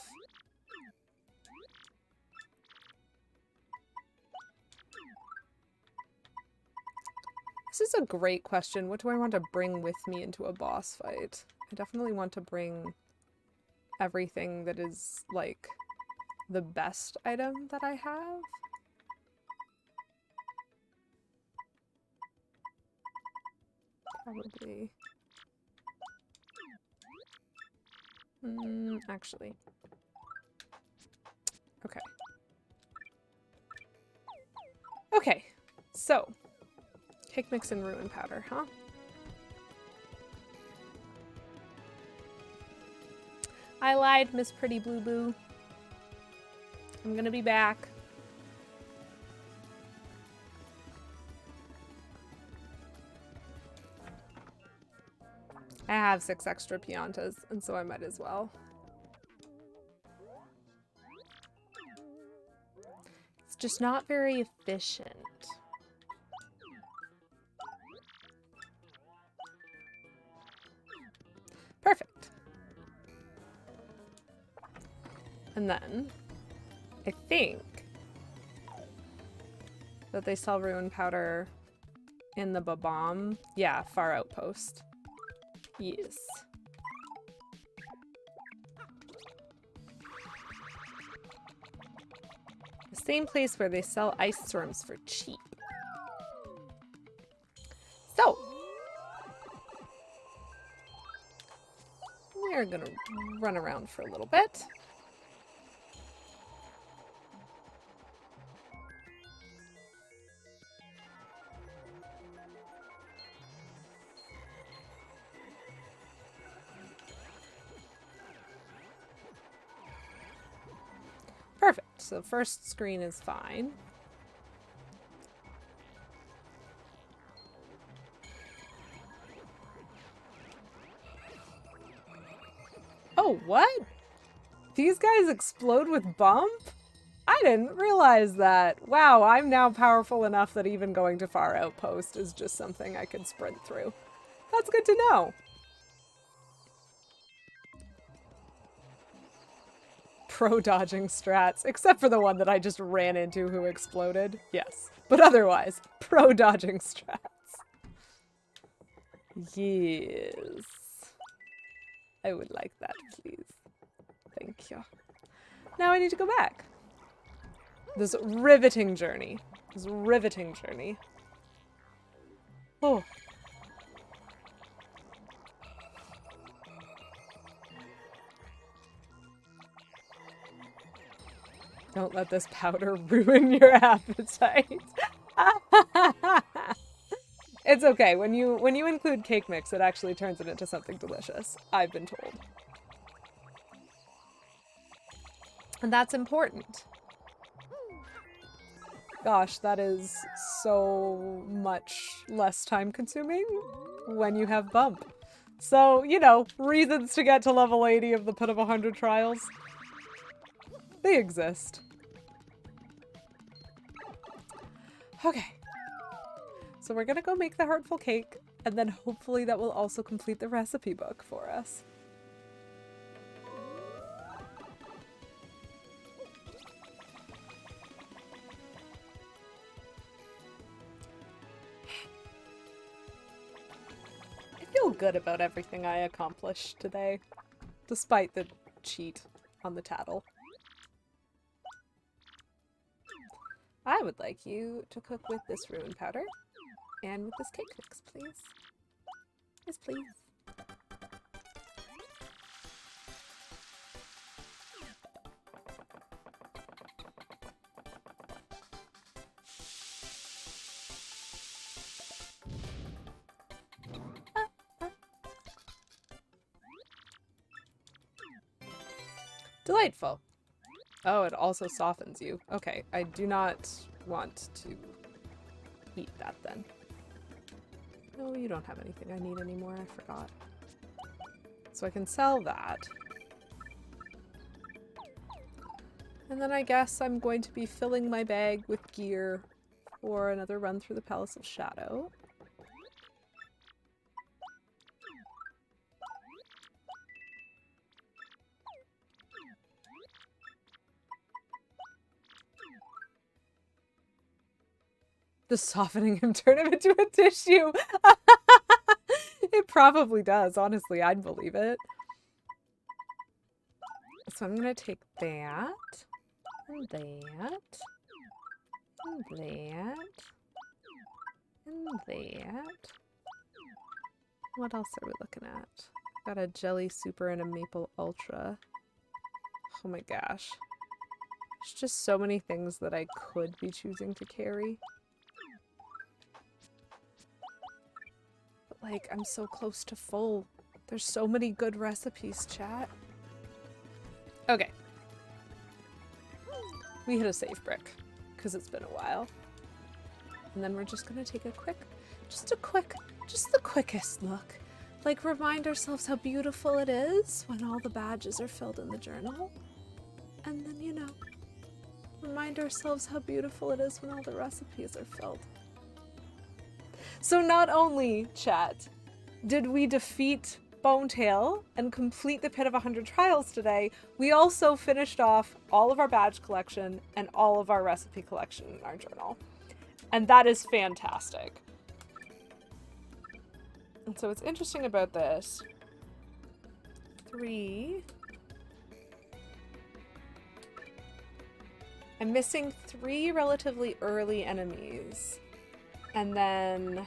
This is a great question. What do I want to bring with me into a boss fight? I definitely want to bring everything that is, like, the best item that I have. Probably. Actually. Okay. Okay, so. Cake mix and ruin powder, huh? I lied, Miss Pretty Blue Boo. I'm gonna be back. I have 6 extra Piantas, and so I might as well. It's just not very efficient. Perfect. And then, I think that they sell ruin powder in the Babam. Yeah, Far Outpost. Yes. The same place where they sell ice storms for cheap. So, we're gonna run around for a little bit. Perfect. So first screen is fine. Oh, what? These guys explode with bump? I didn't realize that. Wow, I'm now powerful enough that even going to Far Outpost is just something I could sprint through. That's good to know. Pro-dodging strats, except for the one that I just ran into who exploded. Yes, but otherwise, pro-dodging strats. Yes. I would like that, please. Thank you. Now I need to go back. This riveting journey. This riveting journey. Oh. Don't let this powder ruin your appetite. It's okay. When you include cake mix, it actually turns it into something delicious. I've been told. And that's important. Gosh, that is so much less time consuming when you have bump. So, you know, reasons to get to level 80 of the Pit of 100 Trials. They exist. Okay. So we're gonna go make the Heartful Cake, and then hopefully that will also complete the recipe book for us. I feel good about everything I accomplished today, despite the cheat on the tattle. I would like you to cook with this ruin powder and with this cake mix, please. Yes, please. Delightful. Oh, it also softens you. Okay, I do not want to eat that then. No, you don't have anything I need anymore, I forgot. So I can sell that. And then I guess I'm going to be filling my bag with gear for another run through the Palace of Shadow. Does softening him turn him into a tissue? It probably does, honestly. I'd believe it. So I'm gonna take that, and that, and that, and that. What else are we looking at? Got a Jelly Super and a Maple Ultra. Oh my gosh. There's just so many things that I could be choosing to carry. But like, I'm so close to full. There's so many good recipes, chat. Okay. We hit a save brick, because it's been a while. And then we're just gonna take a quick, just the quickest look. Like, remind ourselves how beautiful it is when all the badges are filled in the journal. And then, you know, remind ourselves how beautiful it is when all the recipes are filled. So not only, chat, did we defeat Bonetail and complete the Pit of 100 Trials today, we also finished off all of our badge collection and all of our recipe collection in our journal. And that is fantastic. And so what's interesting about this, 3... I'm missing 3 relatively early enemies. And then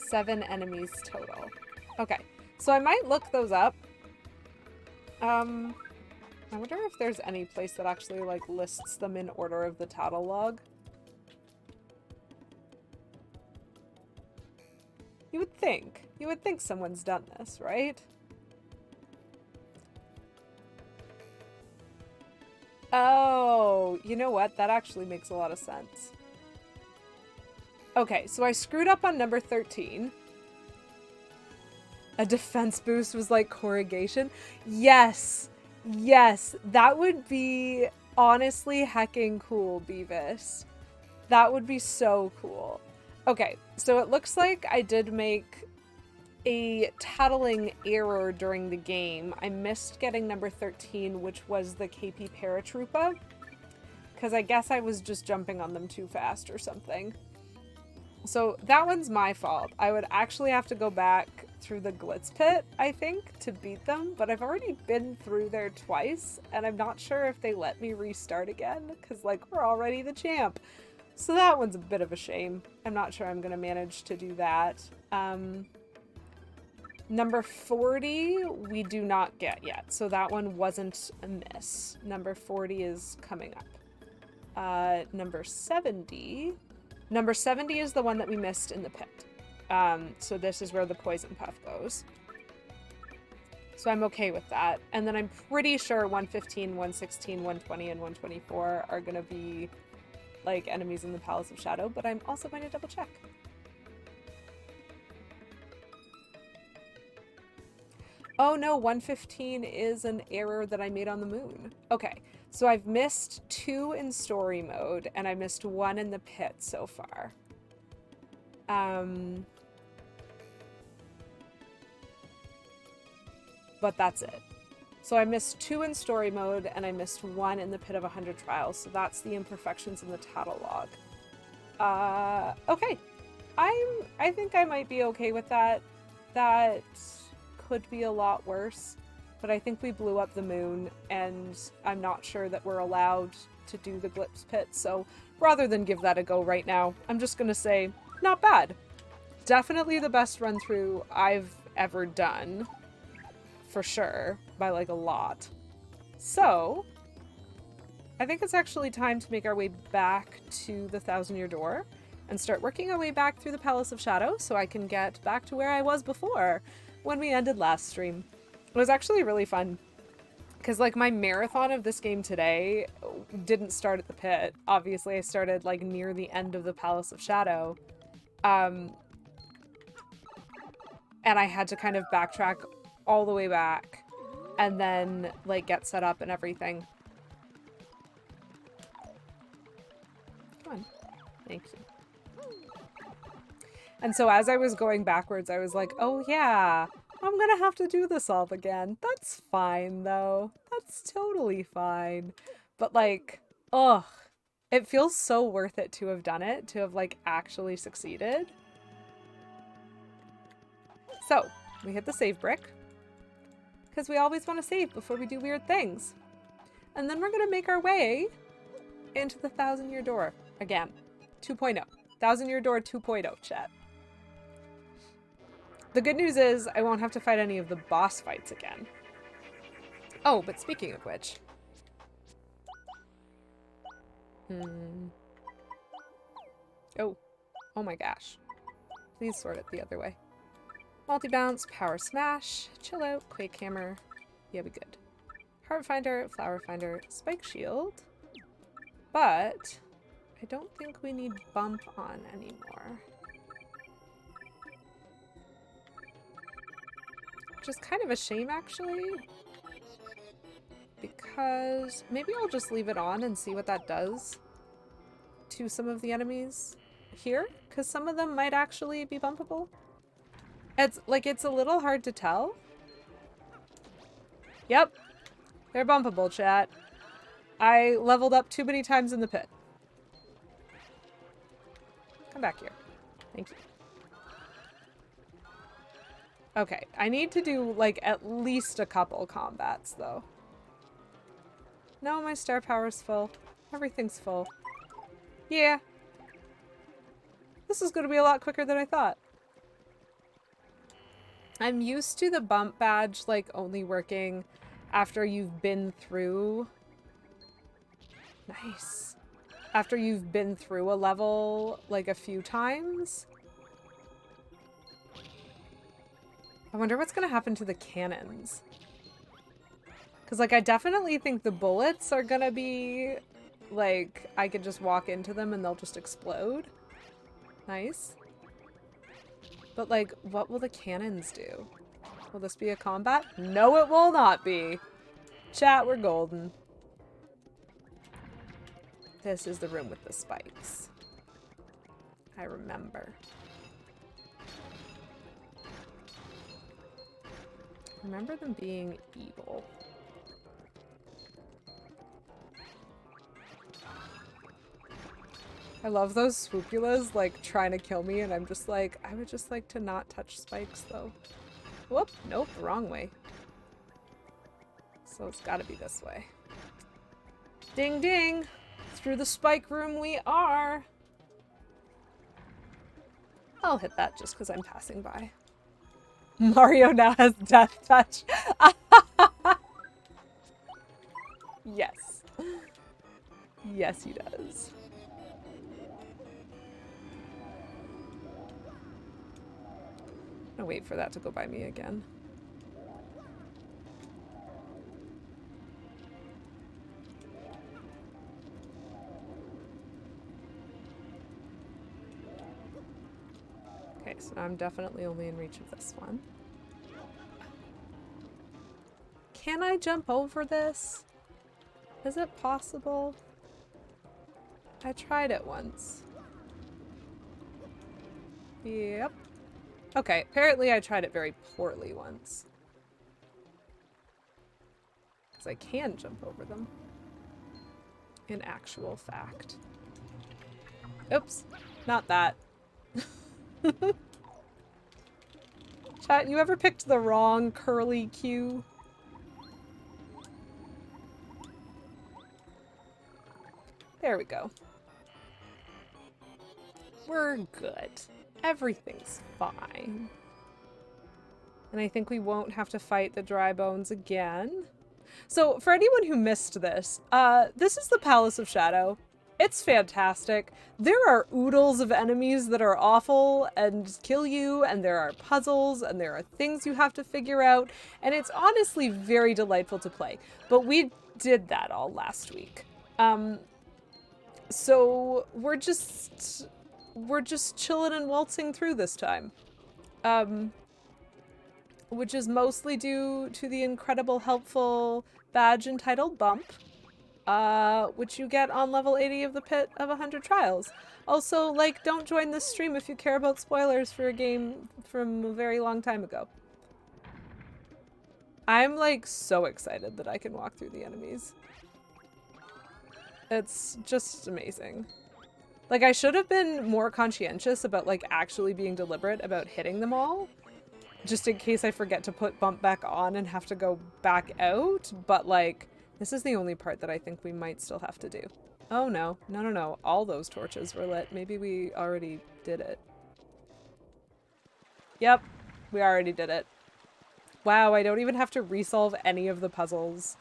7 enemies total. Okay, so I might look those up. I wonder if there's any place that actually like lists them in order of the tattle log. You would think someone's done this, right? Oh, you know what? That actually makes a lot of sense. Okay, so I screwed up on number 13. A defense boost was like corrugation. Yes, yes, that would be honestly hecking cool, Beavis. That would be so cool. Okay, so it looks like I did make a tattling error during the game. I missed getting number 13, which was the KP Paratroopa, because I guess I was just jumping on them too fast or something. So that one's my fault. I would actually have to go back through the Glitz Pit, I think, to beat them, but I've already been through there twice, and I'm not sure if they let me restart again, because, like, we're already the champ. So that one's a bit of a shame. I'm not sure I'm going to manage to do that. Number 40, we do not get yet, so that one wasn't a miss. Number 40 is coming up. Number 70 is the one that we missed in the pit. So this is where the poison puff goes. So I'm okay with that. And then I'm pretty sure 115, 116, 120, and 124 are going to be like enemies in the Palace of Shadow, but I'm also going to double check. Oh no, 115 is an error that I made on the moon. Okay, so I've missed 2 in story mode, and I missed 1 in the pit so far. But that's it. So I missed 2 in story mode, and I missed 1 in the Pit of 100 Trials, so that's the imperfections in the tattle log. Okay. I think I might be okay with that. That could be a lot worse, but I think we blew up the moon, and I'm not sure that we're allowed to do the Glips Pit, so rather than give that a go right now, I'm just gonna say, not bad. Definitely the best run through I've ever done. For sure, by like a lot. So, I think it's actually time to make our way back to the Thousand-Year Door and start working our way back through the Palace of Shadow so I can get back to where I was before when we ended last stream. It was actually really fun because like my marathon of this game today didn't start at the pit. Obviously, I started like near the end of the Palace of Shadow. And I had to kind of backtrack all the way back and then like get set up and everything. Come on. Thank you. And so as I was going backwards, I was like, oh yeah, I'm gonna have to do this all again. That's fine though. That's totally fine. But like, ugh, it feels so worth it to have done it, to have like actually succeeded. So we hit the save brick because we always want to save before we do weird things. And then we're gonna make our way into the Thousand-Year Door again. 2.0. Thousand-Year Door 2.0, chat. The good news is I won't have to fight any of the boss fights again. Oh, but speaking of which. Oh. Oh my gosh. Please sort it the other way. Multi-bounce, power smash, chill out, quake hammer. Yeah, we good. Heart finder, flower finder, spike shield. But I don't think we need bump on anymore. Which is kind of a shame, actually. Because maybe I'll just leave it on and see what that does to some of the enemies here. Because some of them might actually be bumpable. It's a little hard to tell. Yep. They're bumpable, chat. I leveled up too many times in the pit. Come back here. Thank you. Okay, I need to do, like, at least a couple combats, though. No, my star power's full. Everything's full. Yeah. This is gonna be a lot quicker than I thought. I'm used to the bump badge, like, only working after you've been through... Nice. After you've been through a level, like, a few times. I wonder what's gonna happen to the cannons. Because, like, I definitely think the bullets are gonna be, like, I could just walk into them and they'll just explode. Nice. But, like, what will the cannons do? Will this be a combat? No, it will not be. Chat, we're golden. This is the room with the spikes. I remember. I remember them being evil. I love those swoopulas, like, trying to kill me, and I'm just like, I would just like to not touch spikes, though. Whoop, nope, wrong way. So it's gotta be this way. Ding ding! Through the spike room we are! I'll hit that just because I'm passing by. Mario now has death touch. Yes. Yes, he does. I'm gonna wait for that to go by me again. Okay, so I'm definitely only in reach of this one. Can I jump over this? Is it possible? I tried it once. Yep. Okay, apparently I tried it very poorly once. Because I can jump over them. In actual fact. Oops, not that. Chat, you ever picked the wrong curly Q? There we go. We're good. Everything's fine. And I think we won't have to fight the dry bones again. So, for anyone who missed this, this is the Palace of Shadow. It's fantastic. There are oodles of enemies that are awful and kill you, and there are puzzles, and there are things you have to figure out, and it's honestly very delightful to play. But we did that all last week. So we're just chilling and waltzing through this time. Which is mostly due to the incredible helpful badge entitled Bump, which you get on level 80 of the Pit of 100 Trials. Also, like, don't join this stream if you care about spoilers for a game from a very long time ago. I'm, like, so excited that I can walk through the enemies. It's just amazing. Like, I should have been more conscientious about, like, actually being deliberate about hitting them all. Just in case I forget to put Bump back on and have to go back out. But, like, this is the only part that I think we might still have to do. Oh, no. No, no, no. All those torches were lit. Maybe we already did it. Yep. We already did it. Wow, I don't even have to resolve any of the puzzles.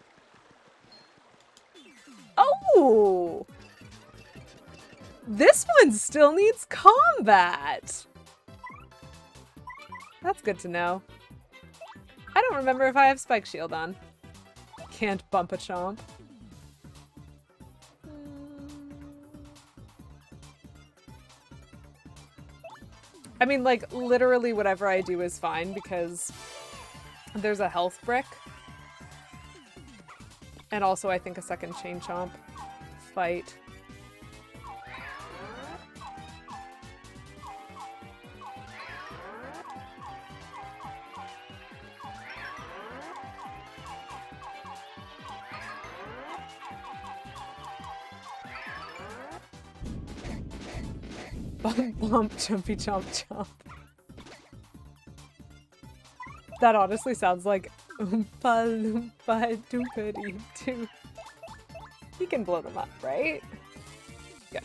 Oh! This one still needs combat! That's good to know. I don't remember if I have Spike Shield on. Can't bump a chomp. I mean, like, literally whatever I do is fine because there's a health brick. And also, I think a second chain chomp fight. Bump, bump, jumpy, chomp, chomp. That honestly sounds like Oompa Loompa Doopity Doo. He can blow them up, right? Good.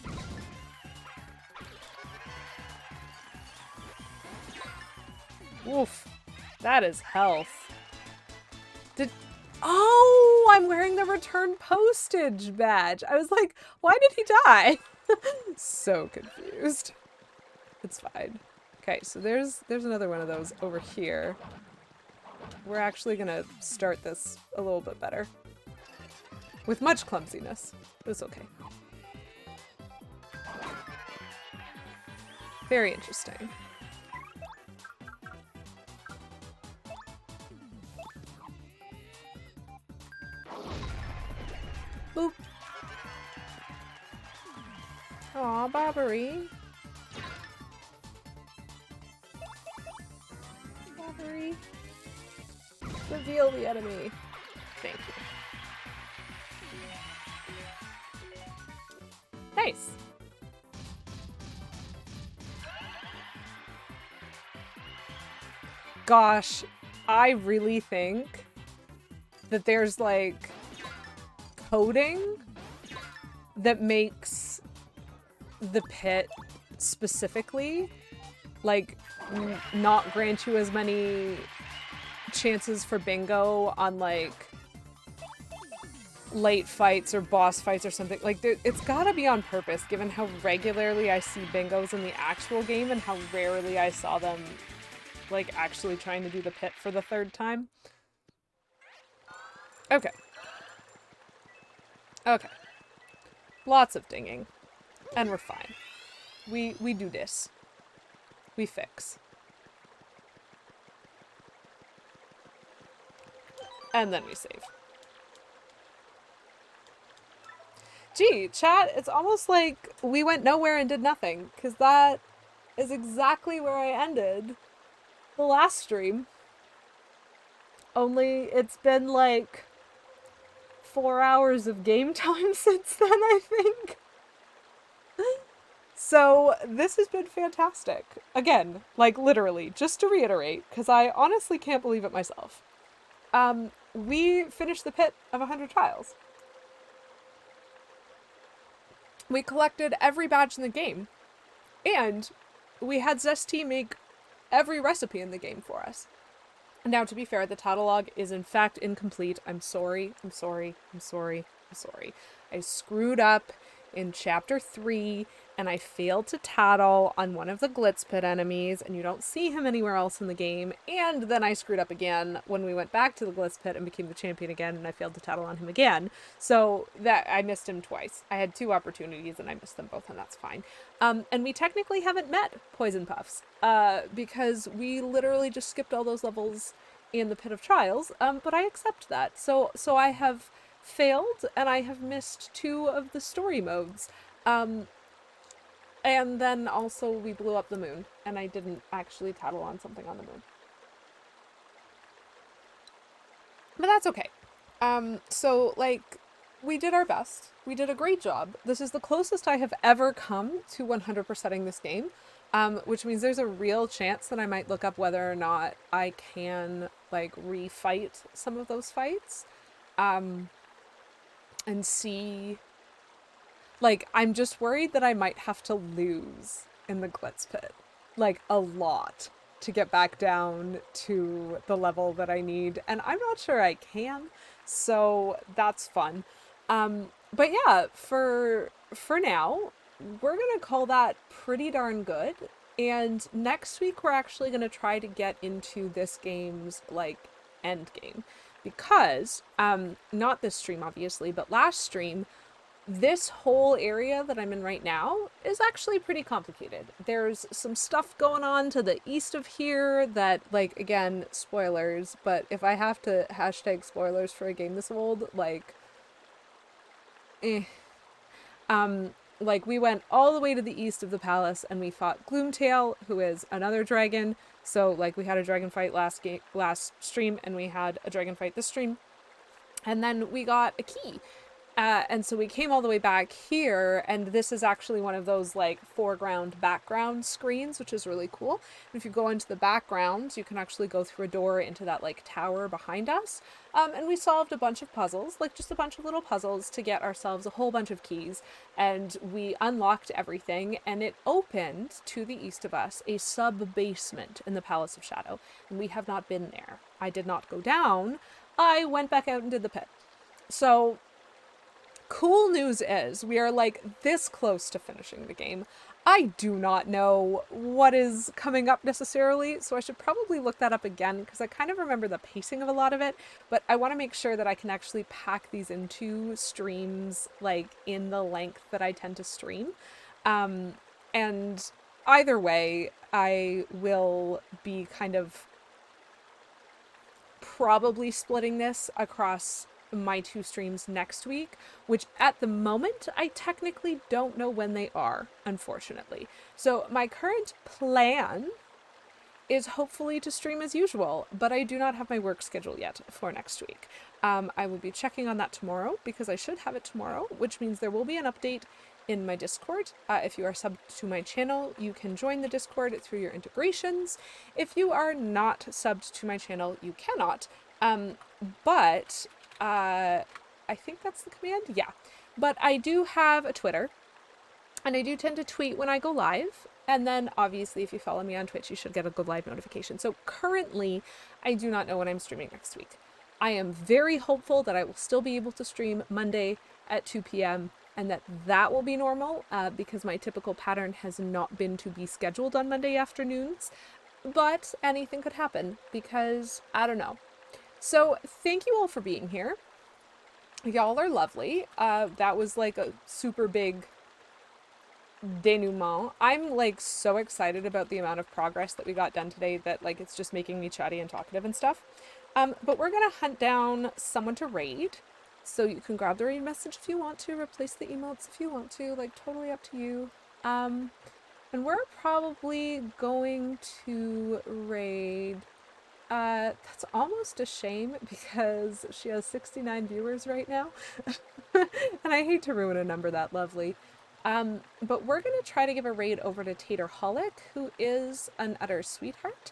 Oof. That is health. Oh, I'm wearing the return postage badge. I was like, why did he die? So confused. It's fine. Okay, so there's another one of those over here. We're actually gonna start this a little bit better. With much clumsiness. But it's okay. Very interesting. Boop. Aw, Bobbery. Bobbery. Reveal the enemy. Thank you. Nice. Gosh, I really think that there's like coding that makes the pit specifically like not grant you as many chances for bingo on like late fights or boss fights or something. Like it's gotta be on purpose given how regularly I see bingos in the actual game and how rarely I saw them like actually trying to do the pit for the third time. Okay. Okay. Lots of dinging. And we're fine. We do this. we fix. And then we save. Gee, chat, it's almost like we went nowhere and did nothing, because that is exactly where I ended the last stream. Only it's been like 4 hours of game time since then, I think. So this has been fantastic. Again, like literally, just to reiterate, because I honestly can't believe it myself. We finished the pit of 100 trials. We collected every badge in the game. And we had Zesty make every recipe in the game for us. Now, to be fair, the catalog is in fact incomplete. I'm sorry. I screwed up in chapter 3, and I failed to tattle on one of the Glitz Pit enemies, and you don't see him anywhere else in the game. And then I screwed up again when we went back to the Glitz Pit and became the champion again, and I failed to tattle on him again. So that I missed him twice. I had 2 opportunities, and I missed them both, and that's fine. And we technically haven't met Poison Puffs, because we literally just skipped all those levels in the Pit of Trials, but I accept that. So I have failed, and I have missed 2 of the story modes. And then also we blew up the moon, and I didn't actually tattle on something on the moon. But that's okay. So, like, we did our best. We did a great job. This is the closest I have ever come to 100%ing this game, which means there's a real chance that I might look up whether or not I can, like, refight some of those fights, and see. Like, I'm just worried that I might have to lose in the Glitz Pit, like, a lot, to get back down to the level that I need, and I'm not sure I can, so that's fun. But yeah, for now, we're gonna call that pretty darn good, and next week we're actually gonna try to get into this game's, like, end game, because, not this stream, obviously, but last stream, this whole area that I'm in right now is actually pretty complicated. There's some stuff going on to the east of here that, like, again, spoilers, but if I have to hashtag spoilers for a game this old, like, like, we went all the way to the east of the palace and we fought Gloomtail, who is another dragon. So, like, we had a dragon fight last stream, and we had a dragon fight this stream. And then we got a key. And so we came all the way back here, and this is actually one of those, like, foreground background screens, which is really cool. And if you go into the background, you can actually go through a door into that, like, tower behind us. And we solved a bunch of puzzles, like just a bunch of little puzzles to get ourselves a whole bunch of keys. And we unlocked everything, and it opened to the east of us a sub-basement in the Palace of Shadow. And we have not been there. I did not go down. I went back out and did the pit. So cool news is we are, like, this close to finishing the game. I do not know what is coming up necessarily, so I should probably look that up again, because I kind of remember the pacing of a lot of it, but I want to make sure that I can actually pack these into streams, like, in the length that I tend to stream. And either way, I will be kind of probably splitting this across my 2 streams next week, which at the moment I technically don't know when they are, unfortunately. So my current plan is hopefully to stream as usual, but I do not have my work schedule yet for next week. I will be checking on that tomorrow, because I should have it tomorrow, which means there will be an update in my Discord. If you are subbed to my channel, you can join the Discord through your integrations. If you are not subbed to my channel, you cannot. But I think that's the command. Yeah. But I do have a Twitter, and I do tend to tweet when I go live. And then obviously if you follow me on Twitch, you should get a good live notification. So currently I do not know when I'm streaming next week. I am very hopeful that I will still be able to stream Monday at 2 p.m. and that will be normal, because my typical pattern has not been to be scheduled on Monday afternoons. But anything could happen, because I don't know. So thank you all for being here. Y'all are lovely. That was like a super big denouement. I'm like so excited about the amount of progress that we got done today that like it's just making me chatty and talkative and stuff. But we're gonna hunt down someone to raid. So you can grab the raid message if you want to, replace the emotes if you want to, like totally up to you. And we're probably going to raid. That's almost a shame because she has 69 viewers right now. And I hate to ruin a number that lovely. But we're gonna try to give a raid over to Taterholic, who is an utter sweetheart.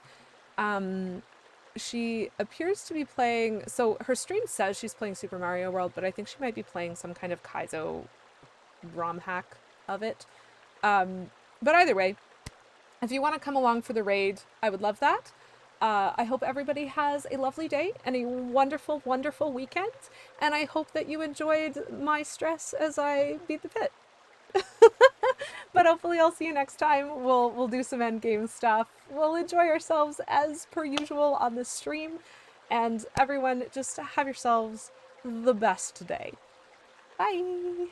She appears to be playing, so her stream says she's playing Super Mario World, but I think she might be playing some kind of Kaizo ROM hack of it. But either way, if you want to come along for the raid, I would love that. I hope everybody has a lovely day and a wonderful, wonderful weekend. And I hope that you enjoyed my stress as I beat the pit. But hopefully I'll see you next time. We'll do some endgame stuff. We'll enjoy ourselves as per usual on the stream. And everyone, just have yourselves the best day. Bye!